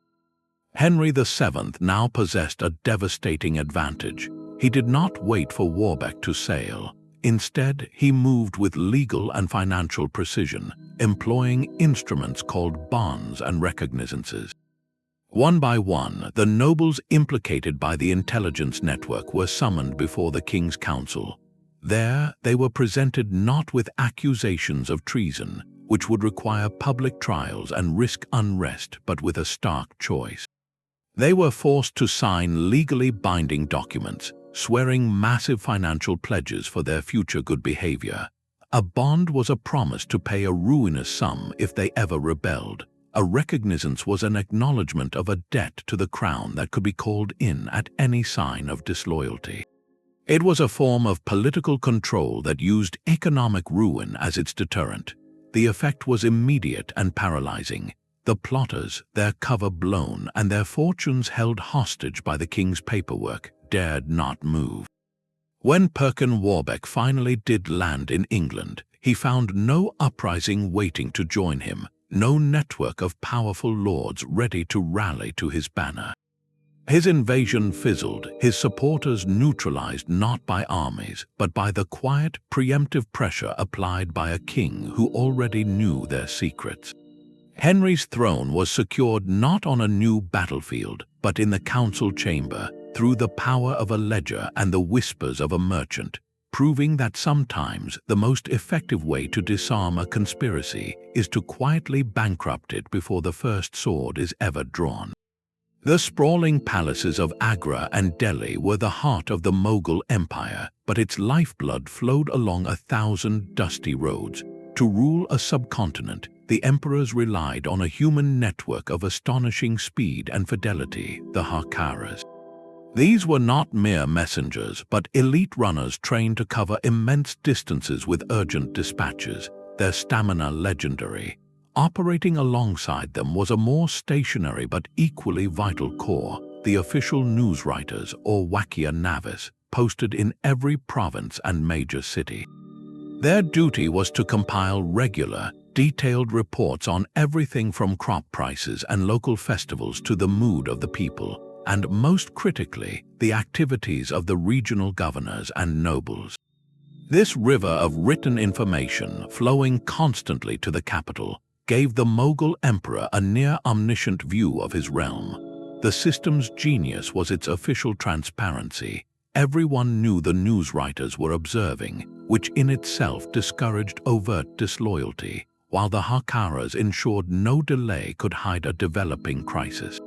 Henry VII now possessed a devastating advantage. He did not wait for Warbeck to sail. Instead, he moved with legal and financial precision, employing instruments called bonds and recognizances. One by one, the nobles implicated by the intelligence network were summoned before the King's Council. There, they were presented not with accusations of treason, which would require public trials and risk unrest, but with a stark choice. They were forced to sign legally binding documents, swearing massive financial pledges for their future good behavior. A bond was a promise to pay a ruinous sum if they ever rebelled. A recognizance was an acknowledgement of a debt to the crown that could be called in at any sign of disloyalty. It was a form of political control that used economic ruin as its deterrent. The effect was immediate and paralyzing. The plotters, their cover blown and their fortunes held hostage by the king's paperwork, dared not move. When Perkin Warbeck finally did land in England, he found no uprising waiting to join him, no network of powerful lords ready to rally to his banner. His invasion fizzled, his supporters neutralized not by armies, but by the quiet, preemptive pressure applied by a king who already knew their secrets. Henry's throne was secured not on a new battlefield, but in the council chamber, through the power of a ledger and the whispers of a merchant, proving that sometimes the most effective way to disarm a conspiracy is to quietly bankrupt it before the first sword is ever drawn. The sprawling palaces of Agra and Delhi were the heart of the Mughal Empire, but its lifeblood flowed along 1,000 dusty roads. To rule a subcontinent, the emperors relied on a human network of astonishing speed and fidelity, the Harkaras. These were not mere messengers, but elite runners trained to cover immense distances with urgent dispatches, their stamina legendary. Operating alongside them was a more stationary but equally vital corps, the official newswriters or Wakia Navis, posted in every province and major city. Their duty was to compile regular, detailed reports on everything from crop prices and local festivals to the mood of the people, and most critically, the activities of the regional governors and nobles. This river of written information, flowing constantly to the capital, gave the Mughal emperor a near-omniscient view of his realm. The system's genius was its official transparency. Everyone knew the newswriters were observing, which in itself discouraged overt disloyalty, while the Harkaras ensured no delay could hide a developing crisis.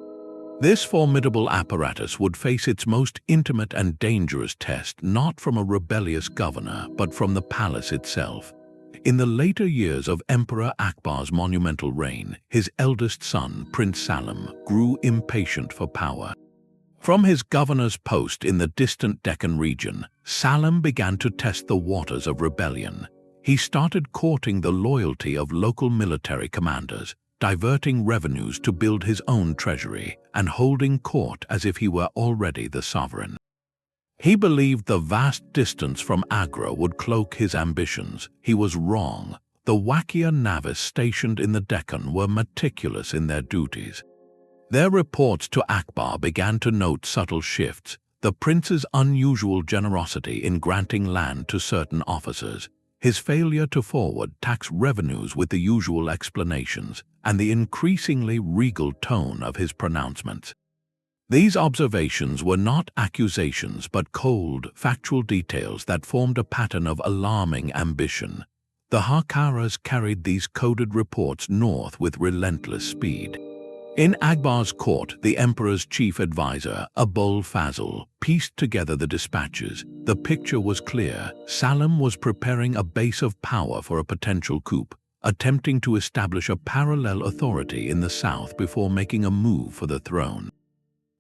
This formidable apparatus would face its most intimate and dangerous test not from a rebellious governor, but from the palace itself. In the later years of Emperor Akbar's monumental reign, his eldest son, Prince Salim, grew impatient for power. From his governor's post in the distant Deccan region, Salim began to test the waters of rebellion. He started courting the loyalty of local military commanders, diverting revenues to build his own treasury, and holding court as if he were already the sovereign. He believed the vast distance from Agra would cloak his ambitions. He was wrong. The Wakia Navis stationed in the Deccan were meticulous in their duties. Their reports to Akbar began to note subtle shifts, the prince's unusual generosity in granting land to certain officers, his failure to forward tax revenues with the usual explanations, and the increasingly regal tone of his pronouncements. These observations were not accusations but cold, factual details that formed a pattern of alarming ambition. The Harkaras carried these coded reports north with relentless speed. In Akbar's court, the emperor's chief advisor, Abul Fazl, pieced together the dispatches. The picture was clear. Salim was preparing a base of power for a potential coup, attempting to establish a parallel authority in the south before making a move for the throne.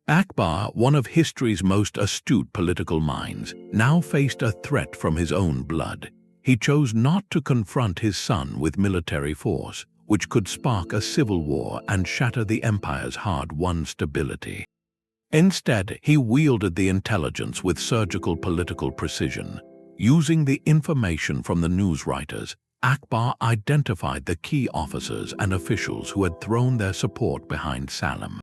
Akbar, one of history's most astute political minds, now faced a threat from his own blood. He chose not to confront his son with military force, which could spark a civil war and shatter the empire's hard-won stability. Instead, he wielded the intelligence with surgical political precision. Using the information from the newswriters, Akbar identified the key officers and officials who had thrown their support behind Salim.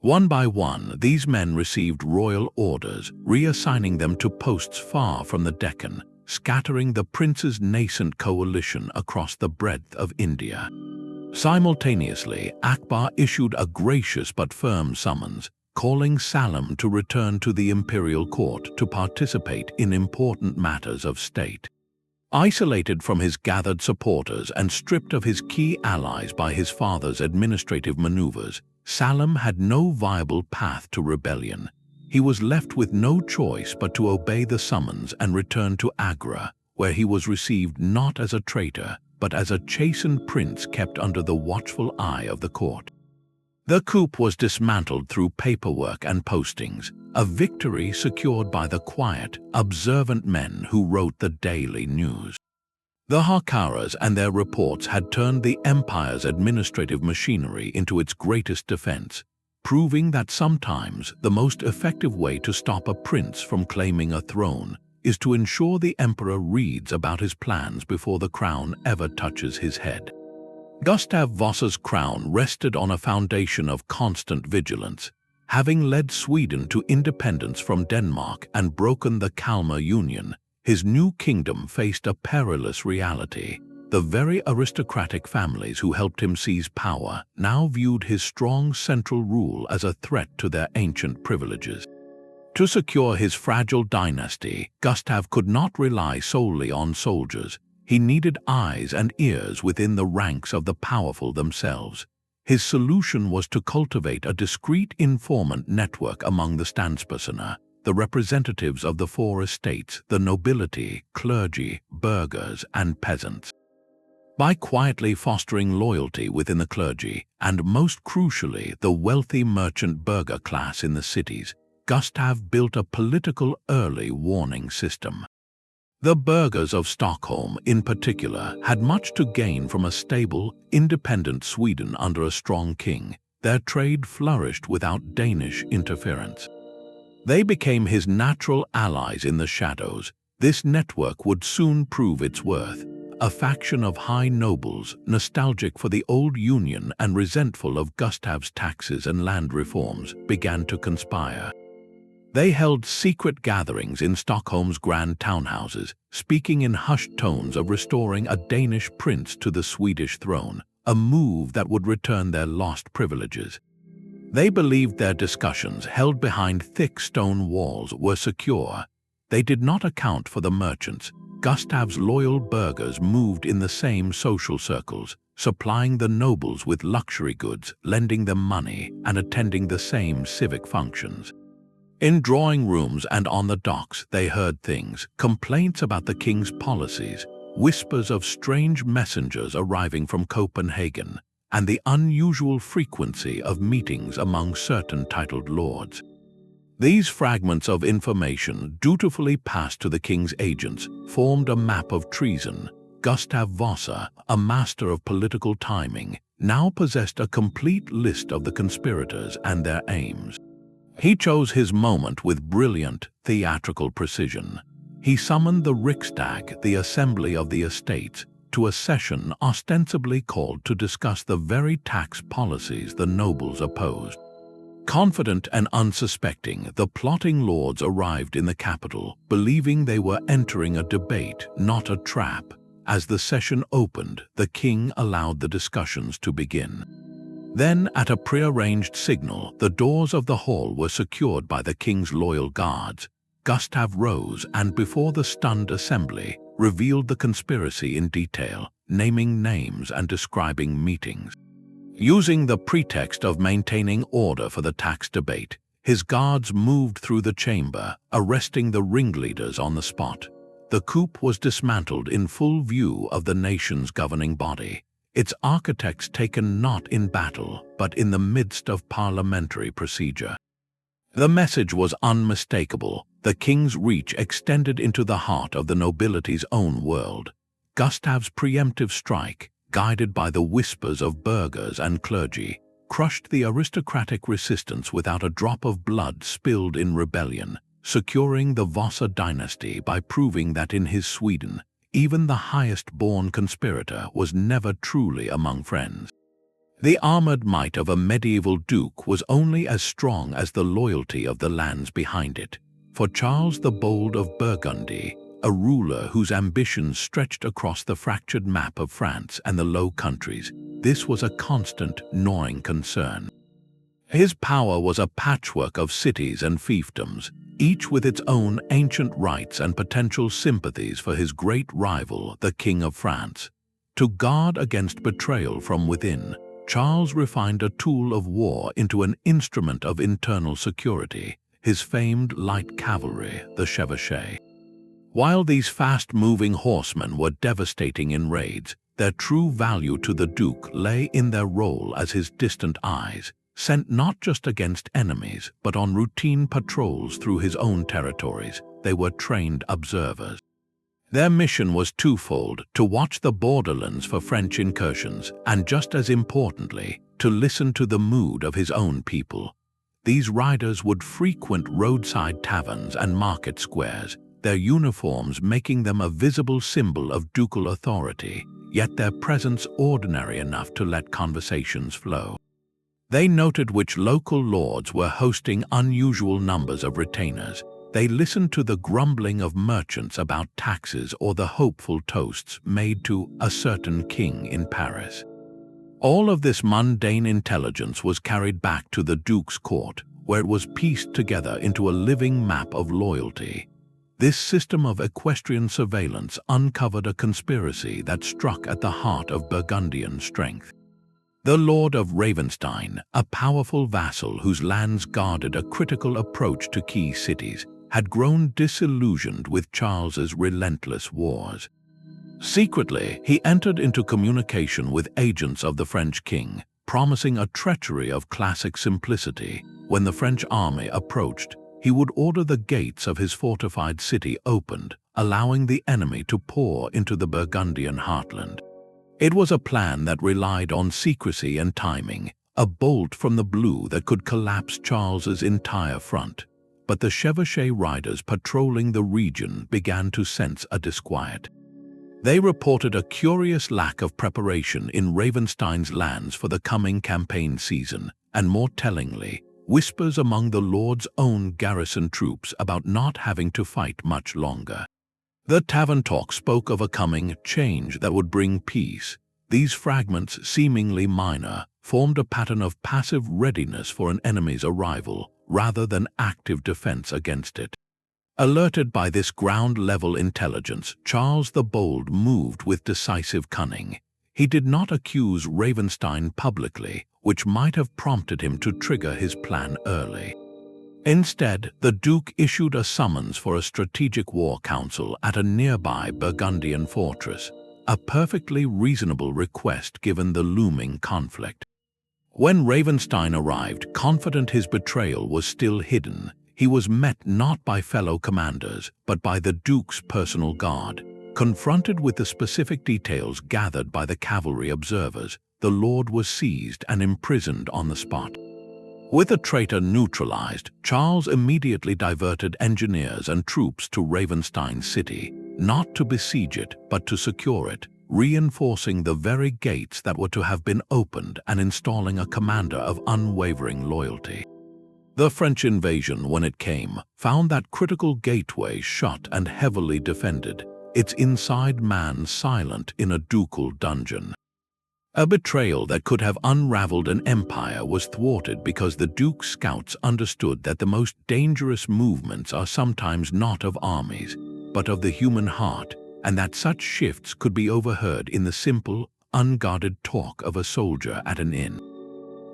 One by one, these men received royal orders, reassigning them to posts far from the Deccan, scattering the prince's nascent coalition across the breadth of India. Simultaneously, Akbar issued a gracious but firm summons, calling Salam to return to the imperial court to participate in important matters of state. Isolated from his gathered supporters and stripped of his key allies by his father's administrative maneuvers, Salam had no viable path to rebellion. He was left with no choice but to obey the summons and return to Agra, where he was received not as a traitor, but as a chastened prince kept under the watchful eye of the court. The coup was dismantled through paperwork and postings, a victory secured by the quiet, observant men who wrote the daily news. The Harkaras and their reports had turned the empire's administrative machinery into its greatest defense, proving that sometimes the most effective way to stop a prince from claiming a throne is to ensure the emperor reads about his plans before the crown ever touches his head. Gustav Vasa's crown rested on a foundation of constant vigilance. Having led Sweden to independence from Denmark and broken the Kalmar Union, his new kingdom faced a perilous reality. The very aristocratic families who helped him seize power now viewed his strong central rule as a threat to their ancient privileges. To secure his fragile dynasty, Gustav could not rely solely on soldiers. He needed eyes and ears within the ranks of the powerful themselves. His solution was to cultivate a discreet informant network among the Standspersoner, the representatives of the four estates, the nobility, clergy, burghers, and peasants. By quietly fostering loyalty within the clergy, and most crucially the wealthy merchant burgher class in the cities, Gustav built a political early warning system. The burghers of Stockholm, in particular, had much to gain from a stable, independent Sweden under a strong king. Their trade flourished without Danish interference. They became his natural allies in the shadows. This network would soon prove its worth. A faction of high nobles, nostalgic for the old union and resentful of Gustav's taxes and land reforms, began to conspire. They held secret gatherings in Stockholm's grand townhouses, speaking in hushed tones of restoring a Danish prince to the Swedish throne, a move that would return their lost privileges. They believed their discussions, held behind thick stone walls, were secure. They did not account for the merchants. Gustav's loyal burghers moved in the same social circles, supplying the nobles with luxury goods, lending them money, and attending the same civic functions. In drawing rooms and on the docks, they heard things, complaints about the king's policies, whispers of strange messengers arriving from Copenhagen, and the unusual frequency of meetings among certain titled lords. These fragments of information, dutifully passed to the king's agents, formed a map of treason. Gustav Vasa, a master of political timing, now possessed a complete list of the conspirators and their aims. He chose his moment with brilliant, theatrical precision. He summoned the Riksdag, the assembly of the estates, to a session ostensibly called to discuss the very tax policies the nobles opposed. Confident and unsuspecting, the plotting lords arrived in the capital, believing they were entering a debate, not a trap. As the session opened, the king allowed the discussions to begin. Then, at a prearranged signal, the doors of the hall were secured by the king's loyal guards. Gustav rose and, before the stunned assembly, revealed the conspiracy in detail, naming names and describing meetings. Using the pretext of maintaining order for the tax debate, his guards moved through the chamber, arresting the ringleaders on the spot. The coup was dismantled in full view of the nation's governing body, its architects taken not in battle, but in the midst of parliamentary procedure. The message was unmistakable. The king's reach extended into the heart of the nobility's own world. Gustav's preemptive strike, guided by the whispers of burghers and clergy, crushed the aristocratic resistance without a drop of blood spilled in rebellion, securing the Vasa dynasty by proving that in his Sweden, even the highest-born conspirator was never truly among friends. The armored might of a medieval duke was only as strong as the loyalty of the lands behind it. For Charles the Bold of Burgundy, a ruler whose ambitions stretched across the fractured map of France and the Low Countries, this was a constant, gnawing concern. His power was a patchwork of cities and fiefdoms, each with its own ancient rights and potential sympathies for his great rival, the King of France. To guard against betrayal from within, Charles refined a tool of war into an instrument of internal security, his famed light cavalry, the chevauchés. While these fast-moving horsemen were devastating in raids, their true value to the Duke lay in their role as his distant eyes, sent not just against enemies, but on routine patrols through his own territories. They were trained observers. Their mission was twofold: to watch the borderlands for French incursions, and just as importantly, to listen to the mood of his own people. These riders would frequent roadside taverns and market squares, their uniforms making them a visible symbol of ducal authority, yet their presence ordinary enough to let conversations flow. They noted which local lords were hosting unusual numbers of retainers. They listened to the grumbling of merchants about taxes or the hopeful toasts made to a certain king in Paris. All of this mundane intelligence was carried back to the Duke's court, where it was pieced together into a living map of loyalty. This system of equestrian surveillance uncovered a conspiracy that struck at the heart of Burgundian strength. The Lord of Ravenstein, a powerful vassal whose lands guarded a critical approach to key cities, had grown disillusioned with Charles's relentless wars. Secretly, he entered into communication with agents of the French king, promising a treachery of classic simplicity. When the French army approached, he would order the gates of his fortified city opened, allowing the enemy to pour into the Burgundian heartland. It was a plan that relied on secrecy and timing, a bolt from the blue that could collapse Charles's entire front. But the chevauchés riders patrolling the region began to sense a disquiet. They reported a curious lack of preparation in Ravenstein's lands for the coming campaign season, and more tellingly, whispers among the Lord's own garrison troops about not having to fight much longer. The tavern talk spoke of a coming change that would bring peace. These fragments, seemingly minor, formed a pattern of passive readiness for an enemy's arrival, rather than active defense against it. Alerted by this ground-level intelligence, Charles the Bold moved with decisive cunning. He did not accuse Ravenstein publicly, which might have prompted him to trigger his plan early. Instead, the Duke issued a summons for a strategic war council at a nearby Burgundian fortress, a perfectly reasonable request given the looming conflict. When Ravenstein arrived, confident his betrayal was still hidden, he was met not by fellow commanders, but by the Duke's personal guard. Confronted with the specific details gathered by the cavalry observers, the Lord was seized and imprisoned on the spot. With the traitor neutralized, Charles immediately diverted engineers and troops to Ravenstein's city, not to besiege it, but to secure it, reinforcing the very gates that were to have been opened and installing a commander of unwavering loyalty. The French invasion, when it came, found that critical gateway shut and heavily defended, its inside man silent in a ducal dungeon. A betrayal that could have unraveled an empire was thwarted because the Duke's scouts understood that the most dangerous movements are sometimes not of armies, but of the human heart, and that such shifts could be overheard in the simple, unguarded talk of a soldier at an inn.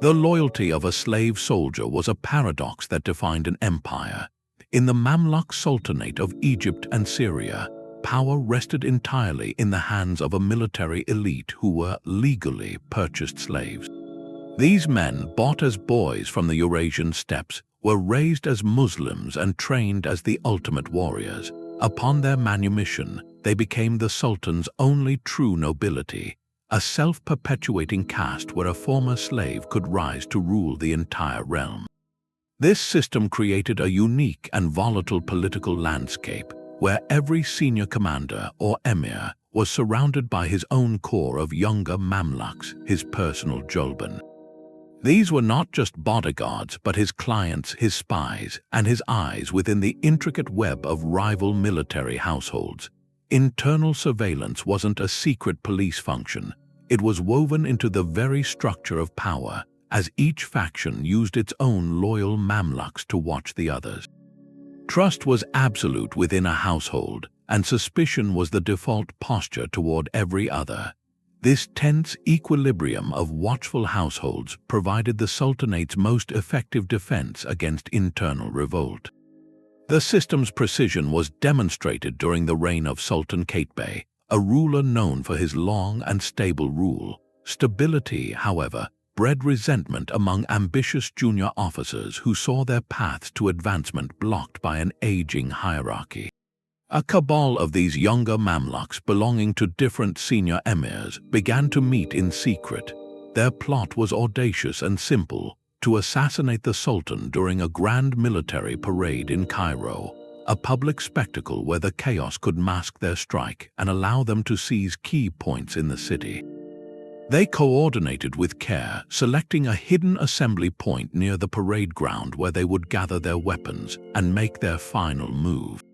The loyalty of a slave soldier was a paradox that defined an empire. In the Mamluk Sultanate of Egypt and Syria, power rested entirely in the hands of a military elite who were legally purchased slaves. These men, bought as boys from the Eurasian steppes, were raised as Muslims and trained as the ultimate warriors. Upon their manumission, they became the Sultan's only true nobility, a self-perpetuating caste where a former slave could rise to rule the entire realm. This system created a unique and volatile political landscape, where every senior commander or emir was surrounded by his own corps of younger Mamluks, his personal Jolban. These were not just bodyguards, but his clients, his spies, and his eyes within the intricate web of rival military households. Internal surveillance wasn't a secret police function. It was woven into the very structure of power, as each faction used its own loyal Mamluks to watch the others. Trust was absolute within a household, and suspicion was the default posture toward every other. This tense equilibrium of watchful households provided the Sultanate's most effective defense against internal revolt. The system's precision was demonstrated during the reign of Sultan Qaitbay, a ruler known for his long and stable rule. Stability, however, bred resentment among ambitious junior officers who saw their paths to advancement blocked by an aging hierarchy. A cabal of these younger Mamluks belonging to different senior emirs began to meet in secret. Their plot was audacious and simple: to assassinate the Sultan during a grand military parade in Cairo, a public spectacle where the chaos could mask their strike and allow them to seize key points in the city. They coordinated with care, selecting a hidden assembly point near the parade ground where they would gather their weapons and make their final move.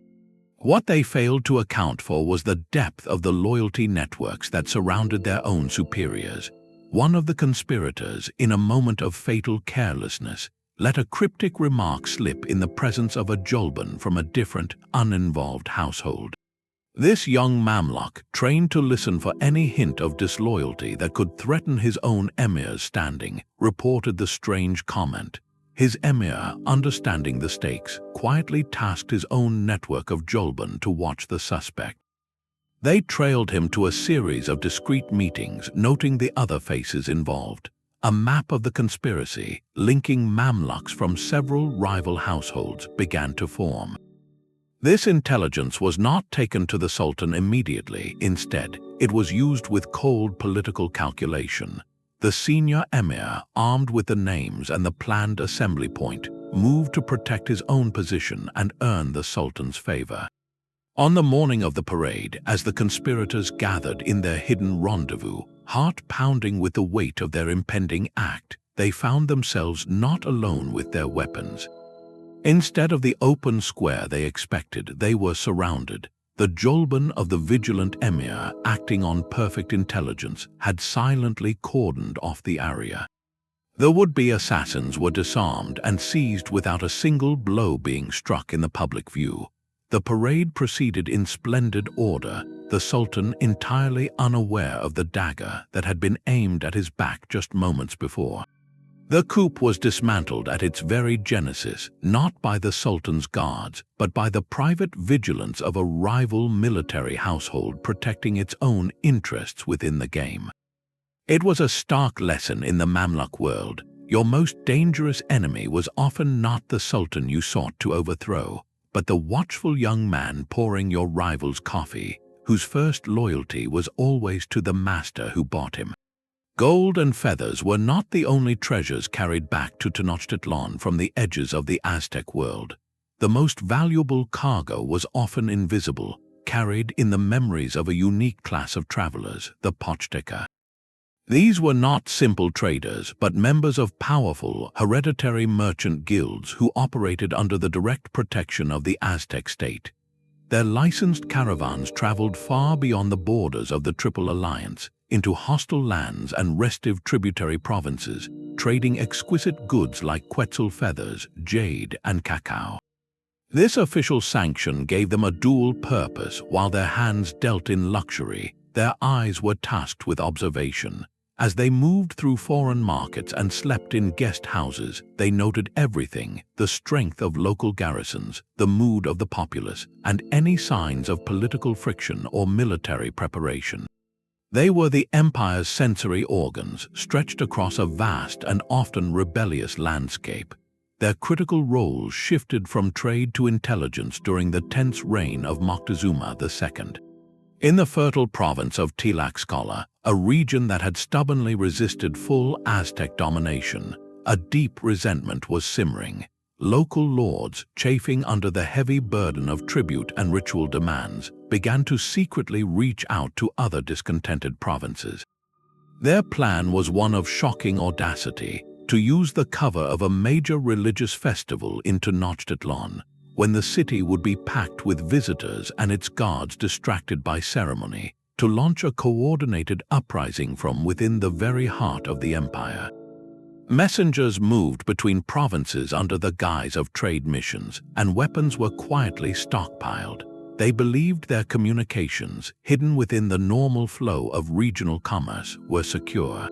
What they failed to account for was the depth of the loyalty networks that surrounded their own superiors. One of the conspirators, in a moment of fatal carelessness, let a cryptic remark slip in the presence of a Jolban from a different, uninvolved household. This young Mamluk, trained to listen for any hint of disloyalty that could threaten his own emir's standing, reported the strange comment. His emir, understanding the stakes, quietly tasked his own network of Jolban to watch the suspect. They trailed him to a series of discreet meetings, noting the other faces involved. A map of the conspiracy, linking Mamluks from several rival households, began to form. This intelligence was not taken to the Sultan immediately. Instead, it was used with cold political calculation. The senior emir, armed with the names and the planned assembly point, moved to protect his own position and earn the Sultan's favor. On the morning of the parade, as the conspirators gathered in their hidden rendezvous, heart-pounding with the weight of their impending act, they found themselves not alone with their weapons. Instead of the open square they expected, they were surrounded. The Jolban of the vigilant emir, acting on perfect intelligence, had silently cordoned off the area. The would-be assassins were disarmed and seized without a single blow being struck in the public view. The parade proceeded in splendid order, the Sultan entirely unaware of the dagger that had been aimed at his back just moments before. The coup was dismantled at its very genesis, not by the Sultan's guards, but by the private vigilance of a rival military household protecting its own interests within the game. It was a stark lesson in the Mamluk world. Your most dangerous enemy was often not the Sultan you sought to overthrow, but the watchful young man pouring your rival's coffee, whose first loyalty was always to the master who bought him. Gold and feathers were not the only treasures carried back to Tenochtitlan from the edges of the Aztec world. The most valuable cargo was often invisible, carried in the memories of a unique class of travelers, the Pochteka. These were not simple traders, but members of powerful, hereditary merchant guilds who operated under the direct protection of the Aztec state. Their licensed caravans traveled far beyond the borders of the Triple Alliance, into hostile lands and restive tributary provinces, trading exquisite goods like Quetzal feathers, jade, and cacao. This official sanction gave them a dual purpose. While their hands dealt in luxury, their eyes were tasked with observation. As they moved through foreign markets and slept in guest houses, they noted everything: the strength of local garrisons, the mood of the populace, and any signs of political friction or military preparation. They were the empire's sensory organs, stretched across a vast and often rebellious landscape. Their critical roles shifted from trade to intelligence during the tense reign of Moctezuma II. In the fertile province of Tlaxcala, a region that had stubbornly resisted full Aztec domination, a deep resentment was simmering. local lords, chafing under the heavy burden of tribute and ritual demands, began to secretly reach out to other discontented provinces. Their plan was one of shocking audacity: to use the cover of a major religious festival in Tenochtitlan, when the city would be packed with visitors and its guards distracted by ceremony, to launch a coordinated uprising from within the very heart of the empire. Messengers moved between provinces under the guise of trade missions, and weapons were quietly stockpiled. They believed their communications, hidden within the normal flow of regional commerce, were secure.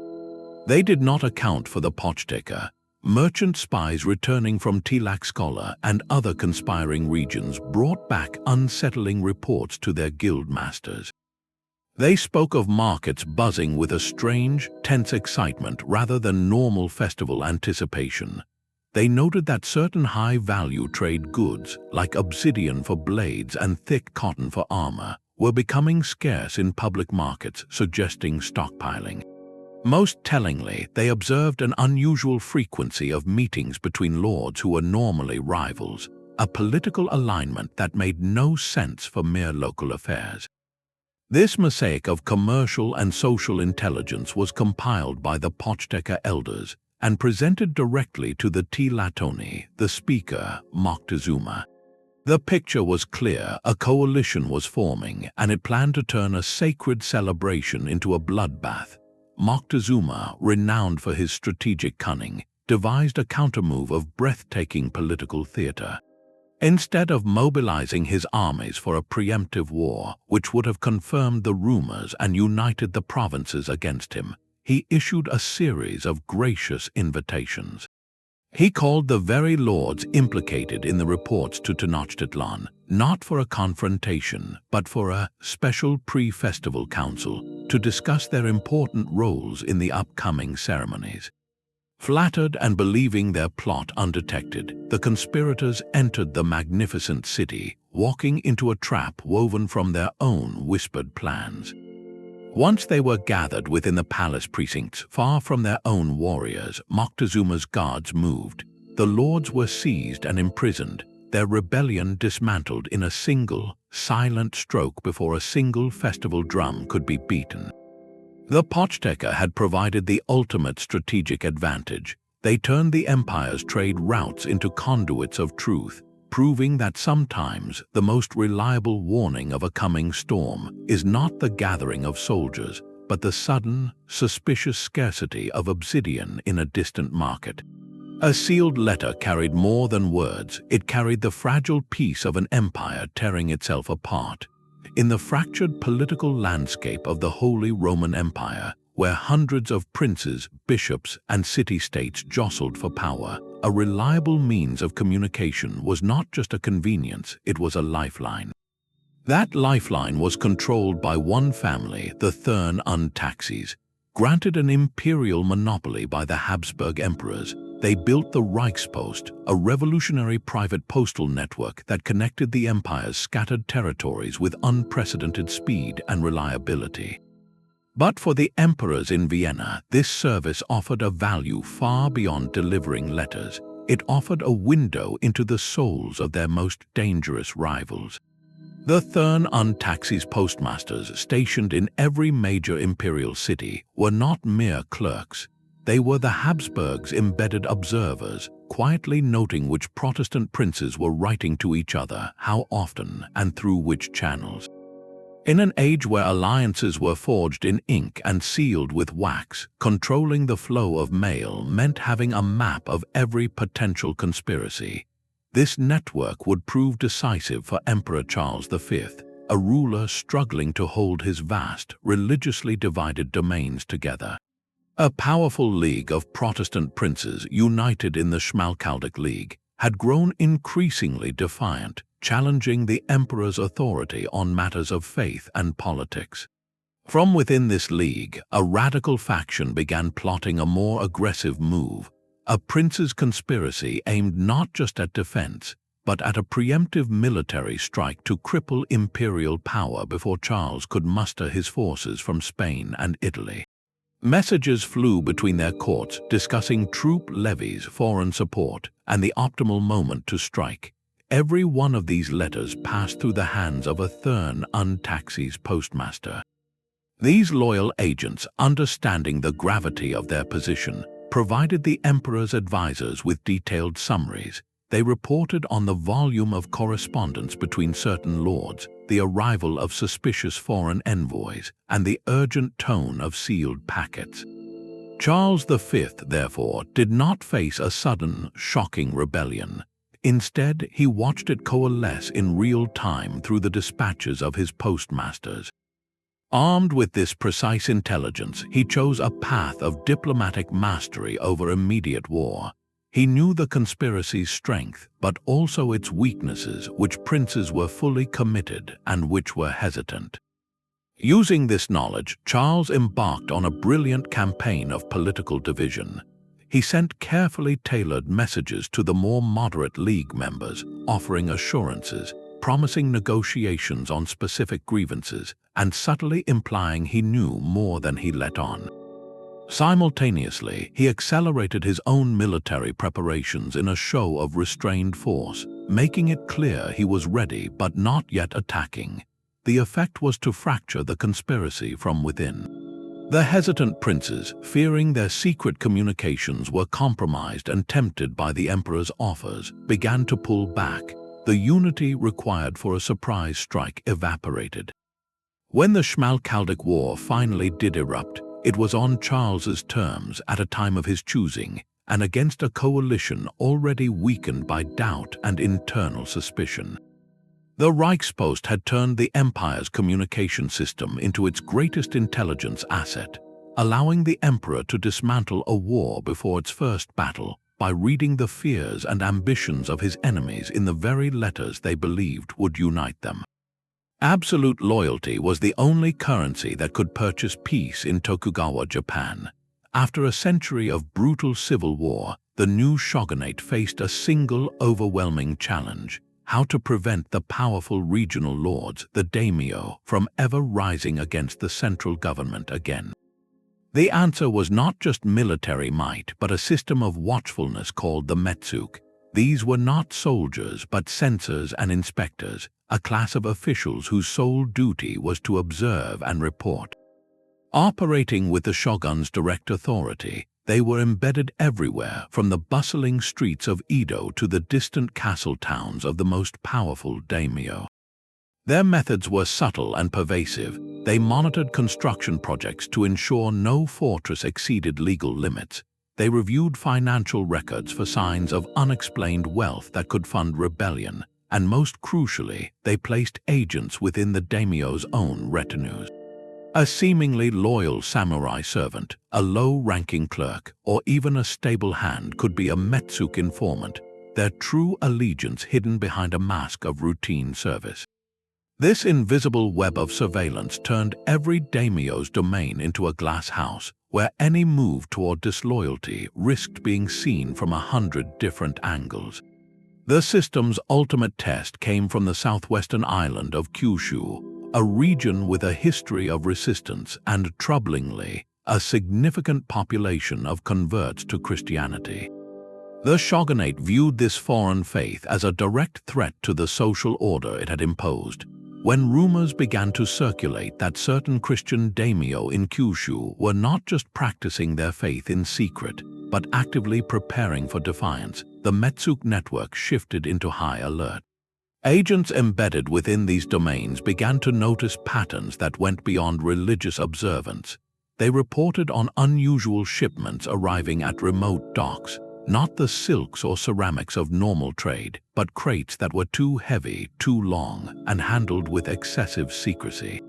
They did not account for the Pochteka, merchant spies returning from Tlaxcala and other conspiring regions brought back unsettling reports to their guild masters. They spoke of markets buzzing with a strange, tense excitement rather than normal festival anticipation. They noted that certain high-value trade goods, like obsidian for blades and thick cotton for armor, were becoming scarce in public markets, suggesting stockpiling. Most tellingly, they observed an unusual frequency of meetings between lords who were normally rivals, a political alignment that made no sense for mere local affairs. This mosaic of commercial and social intelligence was compiled by the Pochteka elders and presented directly to the Tlatoni, the speaker, Moctezuma. The picture was clear: a coalition was forming, and it planned to turn a sacred celebration into a bloodbath. Moctezuma, renowned for his strategic cunning, devised a countermove of breathtaking political theater. Instead of mobilizing his armies for a preemptive war, which would have confirmed the rumors and united the provinces against him, he issued a series of gracious invitations. He called the very lords implicated in the reports to Tenochtitlan, not for a confrontation, but for a special pre-festival council to discuss their important roles in the upcoming ceremonies. Flattered and believing their plot undetected, the conspirators entered the magnificent city, walking into a trap woven from their own whispered plans. Once they were gathered within the palace precincts, far from their own warriors, Moctezuma's guards moved. The lords were seized and imprisoned, their rebellion dismantled in a single, silent stroke before a single festival drum could be beaten. The Pochteka had provided the ultimate strategic advantage. They turned the empire's trade routes into conduits of truth, proving that sometimes the most reliable warning of a coming storm is not the gathering of soldiers, but the sudden, suspicious scarcity of obsidian in a distant market. A sealed letter carried more than words. It carried the fragile piece of an empire tearing itself apart. In the fractured political landscape of the Holy Roman Empire, where hundreds of princes, bishops, and city-states jostled for power, a reliable means of communication was not just a convenience, it was a lifeline. That lifeline was controlled by one family, the Thurn Untaxis. Granted an imperial monopoly by the Habsburg emperors, they built the Reichspost, a revolutionary private postal network that connected the empire's scattered territories with unprecedented speed and reliability. But for the emperors in Vienna, this service offered a value far beyond delivering letters. It offered a window into the souls of their most dangerous rivals. The Thurn Untaxis postmasters, stationed in every major imperial city, were not mere clerks. They were the Habsburgs' embedded observers, quietly noting which Protestant princes were writing to each other, how often, and through which channels. In an age where alliances were forged in ink and sealed with wax, controlling the flow of mail meant having a map of every potential conspiracy. This network would prove decisive for Emperor Charles V, a ruler struggling to hold his vast, religiously divided domains together. A powerful league of Protestant princes united in the Schmalkaldic League had grown increasingly defiant, challenging the emperor's authority on matters of faith and politics. From within this league, a radical faction began plotting a more aggressive move, a prince's conspiracy aimed not just at defense, but at a preemptive military strike to cripple imperial power before Charles could muster his forces from Spain and Italy. Messages flew between their courts discussing troop levies, foreign support, and the optimal moment to strike. Every one of these letters passed through the hands of a Thurn Untaxis postmaster. These loyal agents, understanding the gravity of their position, provided the emperor's advisors with detailed summaries. They reported on the volume of correspondence between certain lords, the arrival of suspicious foreign envoys, and the urgent tone of sealed packets. Charles V, therefore, did not face a sudden, shocking rebellion. Instead, he watched it coalesce in real time through the dispatches of his postmasters. Armed with this precise intelligence, he chose a path of diplomatic mastery over immediate war. He knew the conspiracy's strength, but also its weaknesses, which princes were fully committed and which were hesitant. Using this knowledge, Charles embarked on a brilliant campaign of political division. He sent carefully tailored messages to the more moderate League members, offering assurances, promising negotiations on specific grievances, and subtly implying he knew more than he let on. Simultaneously, he accelerated his own military preparations in a show of restrained force, making it clear he was ready but not yet attacking. The effect was to fracture the conspiracy from within. The hesitant princes, fearing their secret communications were compromised and tempted by the emperor's offers, began to pull back. The unity required for a surprise strike evaporated. When the Schmalkaldic War finally did erupt, it was on Charles's terms at a time of his choosing, and against a coalition already weakened by doubt and internal suspicion. The Reichspost had turned the empire's communication system into its greatest intelligence asset, allowing the emperor to dismantle a war before its first battle by reading the fears and ambitions of his enemies in the very letters they believed would unite them. Absolute loyalty was the only currency that could purchase peace in Tokugawa Japan. After a century of brutal civil war, the new shogunate faced a single overwhelming challenge: how to prevent the powerful regional lords, the daimyo, from ever rising against the central government again. The answer was not just military might, but a system of watchfulness called the Metsuk. These were not soldiers, but censors and inspectors, a class of officials whose sole duty was to observe and report. Operating with the shogun's direct authority, they were embedded everywhere, from the bustling streets of Edo to the distant castle towns of the most powerful daimyo. Their methods were subtle and pervasive. They monitored construction projects to ensure no fortress exceeded legal limits. They reviewed financial records for signs of unexplained wealth that could fund rebellion, and most crucially, they placed agents within the daimyo's own retinues. A seemingly loyal samurai servant, a low-ranking clerk, or even a stable hand could be a Metsuk informant, their true allegiance hidden behind a mask of routine service. This invisible web of surveillance turned every daimyo's domain into a glass house, where any move toward disloyalty risked being seen from 100 different angles. The system's ultimate test came from the southwestern island of Kyushu, a region with a history of resistance and, troublingly, a significant population of converts to Christianity. The shogunate viewed this foreign faith as a direct threat to the social order it had imposed. When rumors began to circulate that certain Christian daimyo in Kyushu were not just practicing their faith in secret, but actively preparing for defiance, the Metsuk network shifted into high alert. Agents embedded within these domains began to notice patterns that went beyond religious observance. They reported on unusual shipments arriving at remote docks, not the silks or ceramics of normal trade, but crates that were too heavy, too long, and handled with excessive secrecy.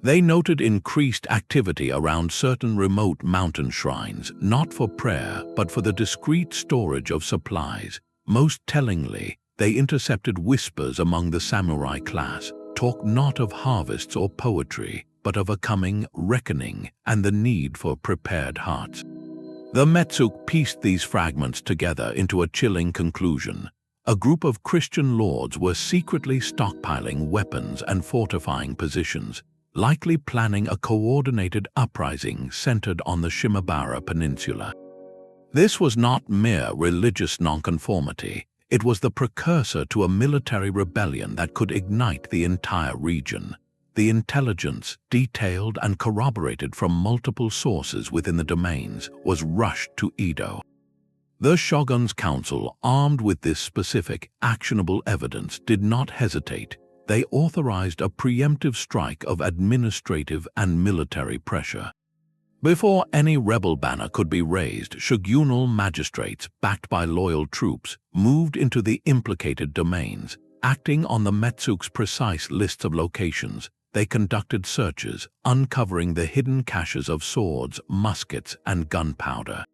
They noted increased activity around certain remote mountain shrines, not for prayer, but for the discreet storage of supplies. Most tellingly, they intercepted whispers among the samurai class, talk not of harvests or poetry, but of a coming reckoning and the need for prepared hearts. The Metsuk pieced these fragments together into a chilling conclusion. A group of Christian lords were secretly stockpiling weapons and fortifying positions. likely planning a coordinated uprising centered on the Shimabara Peninsula. This was not mere religious nonconformity. It was the precursor to a military rebellion that could ignite the entire region. The intelligence, detailed and corroborated from multiple sources within the domains, was rushed to Edo. The Shogun's council, armed with this specific, actionable evidence, did not hesitate. They authorized a preemptive strike of administrative and military pressure. Before any rebel banner could be raised, shogunal magistrates, backed by loyal troops, moved into the implicated domains. Acting on the Metsuk's precise lists of locations, they conducted searches, uncovering the hidden caches of swords, muskets, and gunpowder.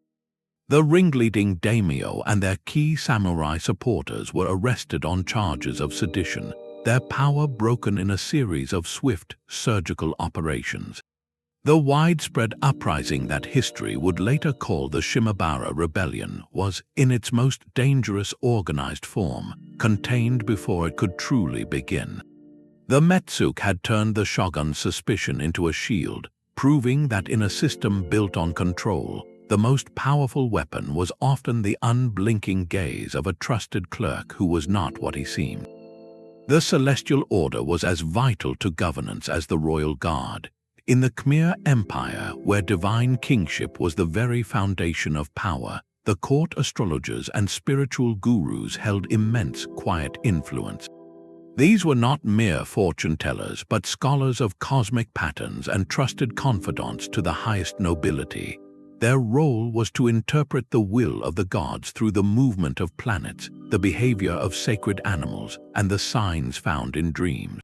The ringleading daimyo and their key samurai supporters were arrested on charges of sedition, their power broken in a series of swift, surgical operations. The widespread uprising that history would later call the Shimabara Rebellion was, in its most dangerous organized form, contained before it could truly begin. The Metsuk had turned the shogun's suspicion into a shield, proving that in a system built on control, the most powerful weapon was often the unblinking gaze of a trusted clerk who was not what he seemed. The Celestial Order was as vital to governance as the Royal Guard. In the Khmer Empire, where divine kingship was the very foundation of power, the court astrologers and spiritual gurus held immense quiet influence. These were not mere fortune-tellers, but scholars of cosmic patterns and trusted confidants to the highest nobility. Their role was to interpret the will of the gods through the movement of planets, the behavior of sacred animals, and the signs found in dreams.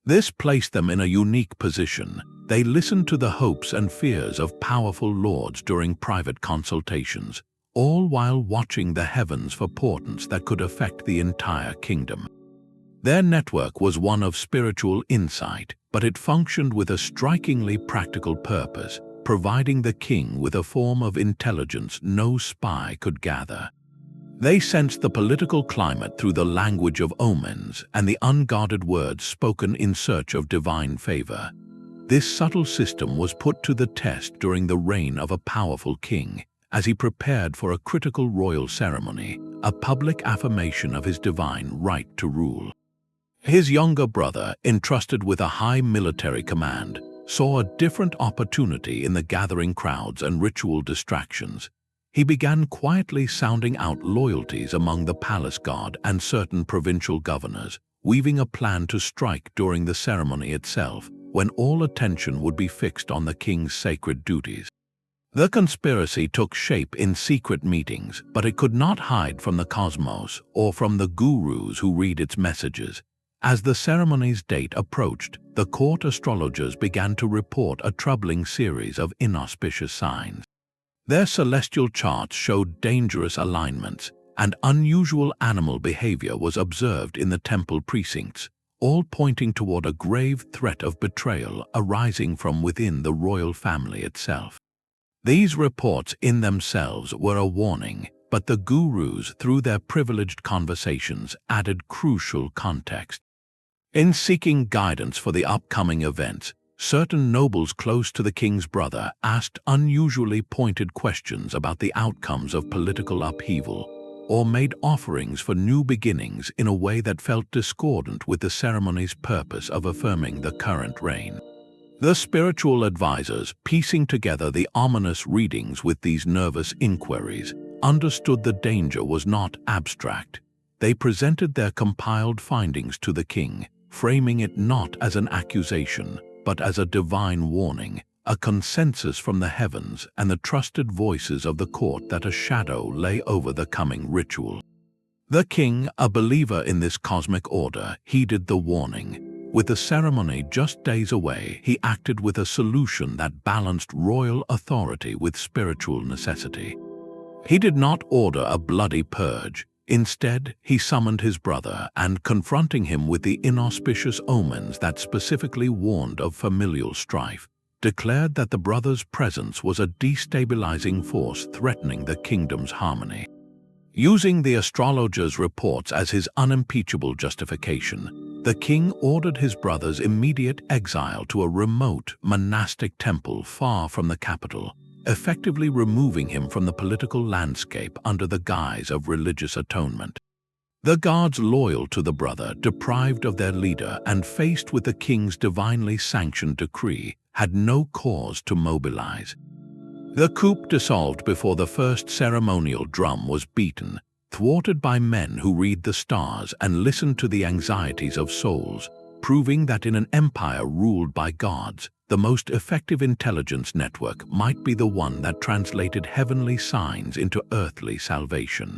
This placed them in a unique position. They listened to the hopes and fears of powerful lords during private consultations, all while watching the heavens for portents that could affect the entire kingdom. Their network was one of spiritual insight, but it functioned with a strikingly practical purpose, providing the king with a form of intelligence no spy could gather. They sensed the political climate through the language of omens and the unguarded words spoken in search of divine favor. This subtle system was put to the test during the reign of a powerful king, as he prepared for a critical royal ceremony, a public affirmation of his divine right to rule. His younger brother, entrusted with a high military command, saw a different opportunity in the gathering crowds and ritual distractions. He began quietly sounding out loyalties among the palace guard and certain provincial governors, weaving a plan to strike during the ceremony itself, when all attention would be fixed on the king's sacred duties. The conspiracy took shape in secret meetings, but it could not hide from the cosmos or from the gurus who read its messages. As the ceremony's date approached, the court astrologers began to report a troubling series of inauspicious signs. Their celestial charts showed dangerous alignments, and unusual animal behavior was observed in the temple precincts, all pointing toward a grave threat of betrayal arising from within the royal family itself. These reports in themselves were a warning, but the gurus, through their privileged conversations, added crucial context. In seeking guidance for the upcoming events, certain nobles close to the king's brother asked unusually pointed questions about the outcomes of political upheaval, or made offerings for new beginnings in a way that felt discordant with the ceremony's purpose of affirming the current reign. The spiritual advisors, piecing together the ominous readings with these nervous inquiries, understood the danger was not abstract. They presented their compiled findings to the king, framing it not as an accusation, but as a divine warning, a consensus from the heavens and the trusted voices of the court that a shadow lay over the coming ritual. The king, a believer in this cosmic order, heeded the warning. With the ceremony just days away, he acted with a solution that balanced royal authority with spiritual necessity. He did not order a bloody purge. Instead, he summoned his brother and, confronting him with the inauspicious omens that specifically warned of familial strife, declared that the brother's presence was a destabilizing force threatening the kingdom's harmony. Using the astrologer's reports as his unimpeachable justification, The king ordered his brother's immediate exile to a remote monastic temple far from the capital, effectively removing him from the political landscape under the guise of religious atonement. The guards loyal to the brother, deprived of their leader and faced with the king's divinely sanctioned decree, had no cause to mobilize. The coup dissolved before the first ceremonial drum was beaten, thwarted by men who read the stars and listen to the anxieties of souls, proving that in an empire ruled by gods, the most effective intelligence network might be the one that translated heavenly signs into earthly salvation.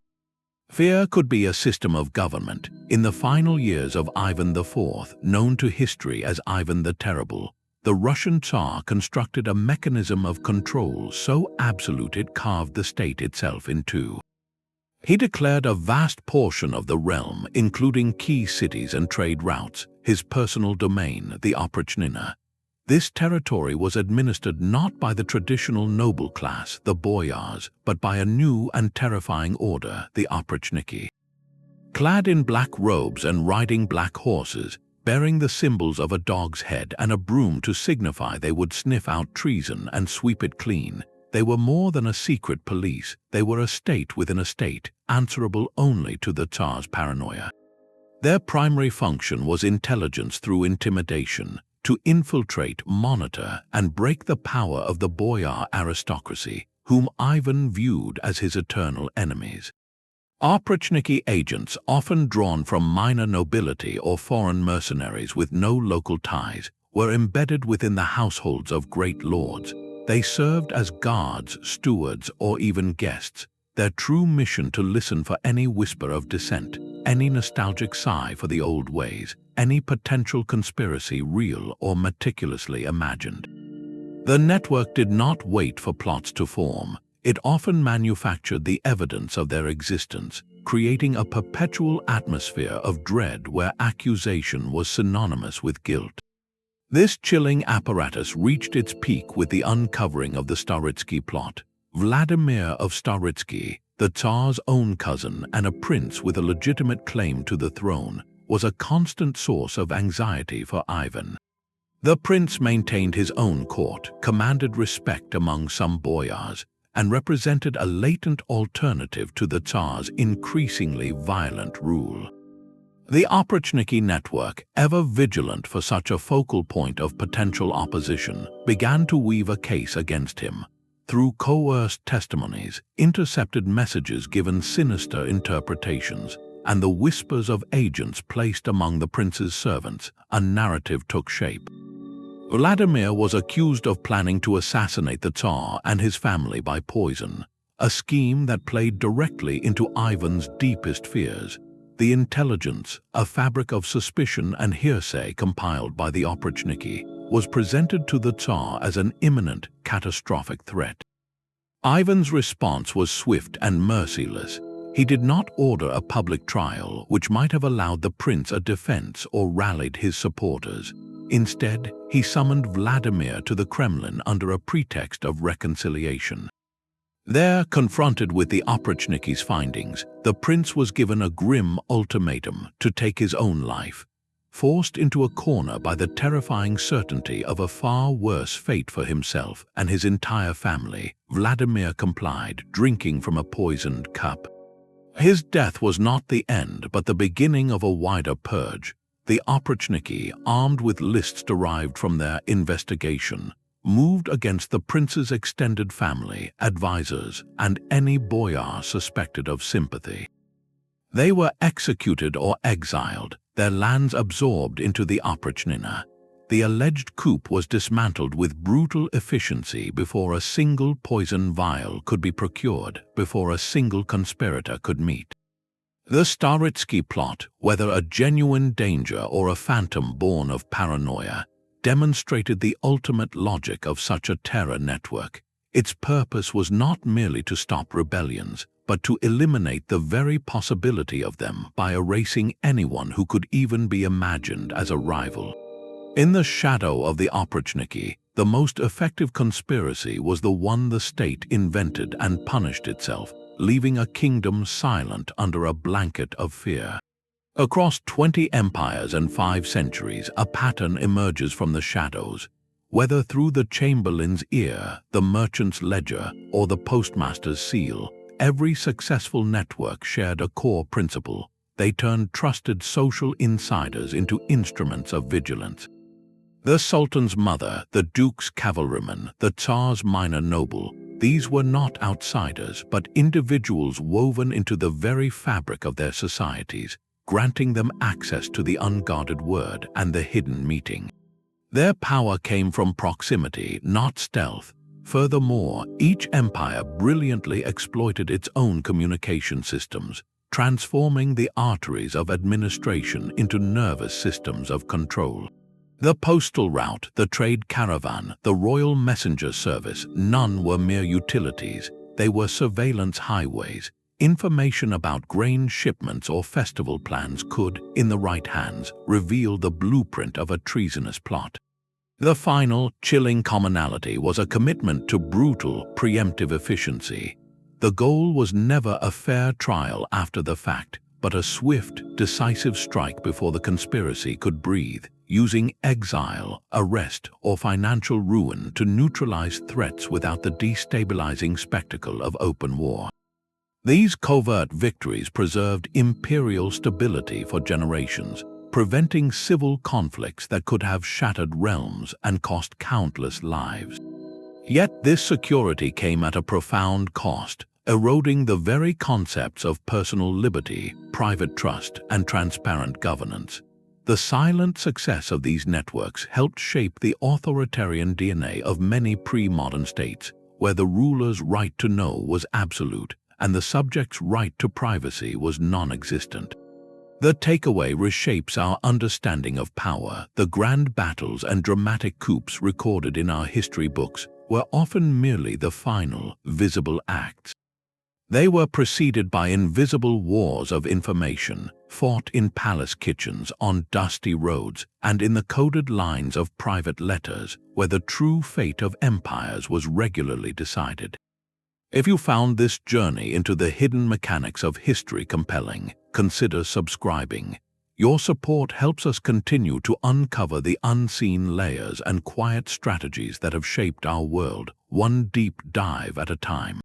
Fear could be a system of government. In the final years of Ivan IV, known to history as Ivan the Terrible, the Russian Tsar constructed a mechanism of control so absolute it carved the state itself in two. He declared a vast portion of the realm, including key cities and trade routes, his personal domain, the Oprichnina. This territory was administered not by the traditional noble class, the boyars, but by a new and terrifying order, the Oprichniki. Clad in black robes and riding black horses, bearing the symbols of a dog's head and a broom to signify they would sniff out treason and sweep it clean, they were more than a secret police. They were a state within a state, answerable only to the Tsar's paranoia. Their primary function was intelligence through intimidation, to infiltrate, monitor, and break the power of the boyar aristocracy, whom Ivan viewed as his eternal enemies. Oprichniki agents, often drawn from minor nobility or foreign mercenaries with no local ties, were embedded within the households of great lords. They served as guards, stewards, or even guests, their true mission to listen for any whisper of dissent, any nostalgic sigh for the old ways, any potential conspiracy real or meticulously imagined. The network did not wait for plots to form. It often manufactured the evidence of their existence, creating a perpetual atmosphere of dread where accusation was synonymous with guilt. This chilling apparatus reached its peak with the uncovering of the Staritsky plot. Vladimir of Staritsky, the Tsar's own cousin and a prince with a legitimate claim to the throne, was a constant source of anxiety for Ivan. The prince maintained his own court, commanded respect among some boyars, and represented a latent alternative to the Tsar's increasingly violent rule. The Oprichniki network, ever vigilant for such a focal point of potential opposition, began to weave a case against him. Through coerced testimonies, intercepted messages given sinister interpretations, and the whispers of agents placed among the prince's servants, a narrative took shape. Vladimir was accused of planning to assassinate the Tsar and his family by poison, a scheme that played directly into Ivan's deepest fears. The intelligence, a fabric of suspicion and hearsay compiled by the Oprichniki, was presented to the Tsar as an imminent, catastrophic threat. Ivan's response was swift and merciless. He did not order a public trial, which might have allowed the prince a defense or rallied his supporters. Instead, he summoned Vladimir to the Kremlin under a pretext of reconciliation. There, confronted with the Oprichniki's findings, the prince was given a grim ultimatum to take his own life. Forced into a corner by the terrifying certainty of a far worse fate for himself and his entire family, Vladimir complied, drinking from a poisoned cup. His death was not the end, but the beginning of a wider purge. The Oprichniki, armed with lists derived from their investigation, moved against the prince's extended family, advisors, and any boyar suspected of sympathy. They were executed or exiled, their lands absorbed into the Oprichnina. The alleged coup was dismantled with brutal efficiency before a single poison vial could be procured, before a single conspirator could meet. The Staritsky plot, whether a genuine danger or a phantom born of paranoia, demonstrated the ultimate logic of such a terror network. Its purpose was not merely to stop rebellions, but to eliminate the very possibility of them by erasing anyone who could even be imagined as a rival. In the shadow of the Oprichniki, the most effective conspiracy was the one the state invented and punished itself, leaving a kingdom silent under a blanket of fear. Across 20 empires and 5 centuries, a pattern emerges from the shadows. Whether through the chamberlain's ear, the merchant's ledger, or the postmaster's seal, every successful network shared a core principle. They turned trusted social insiders into instruments of vigilance. The Sultan's mother, the Duke's cavalryman, the Tsar's minor noble, these were not outsiders but individuals woven into the very fabric of their societies, granting them access to the unguarded word and the hidden meeting. Their power came from proximity, not stealth. Furthermore, each empire brilliantly exploited its own communication systems, transforming the arteries of administration into nervous systems of control. The postal route, the trade caravan, the royal messenger service, none were mere utilities. They were surveillance highways. Information about grain shipments or festival plans could, in the right hands, reveal the blueprint of a treasonous plot. The final, chilling commonality was a commitment to brutal, preemptive efficiency. The goal was never a fair trial after the fact, but a swift, decisive strike before the conspiracy could breathe, using exile, arrest, or financial ruin to neutralize threats without the destabilizing spectacle of open war. These covert victories preserved imperial stability for generations, preventing civil conflicts that could have shattered realms and cost countless lives. Yet this security came at a profound cost, eroding the very concepts of personal liberty, private trust, and transparent governance. The silent success of these networks helped shape the authoritarian DNA of many pre-modern states, where the ruler's right to know was absolute and the subject's right to privacy was non-existent. The takeaway reshapes our understanding of power. The grand battles and dramatic coups recorded in our history books were often merely the final, visible acts. They were preceded by invisible wars of information, fought in palace kitchens, on dusty roads, and in the coded lines of private letters, where the true fate of empires was regularly decided. If you found this journey into the hidden mechanics of history compelling, consider subscribing. Your support helps us continue to uncover the unseen layers and quiet strategies that have shaped our world, one deep dive at a time.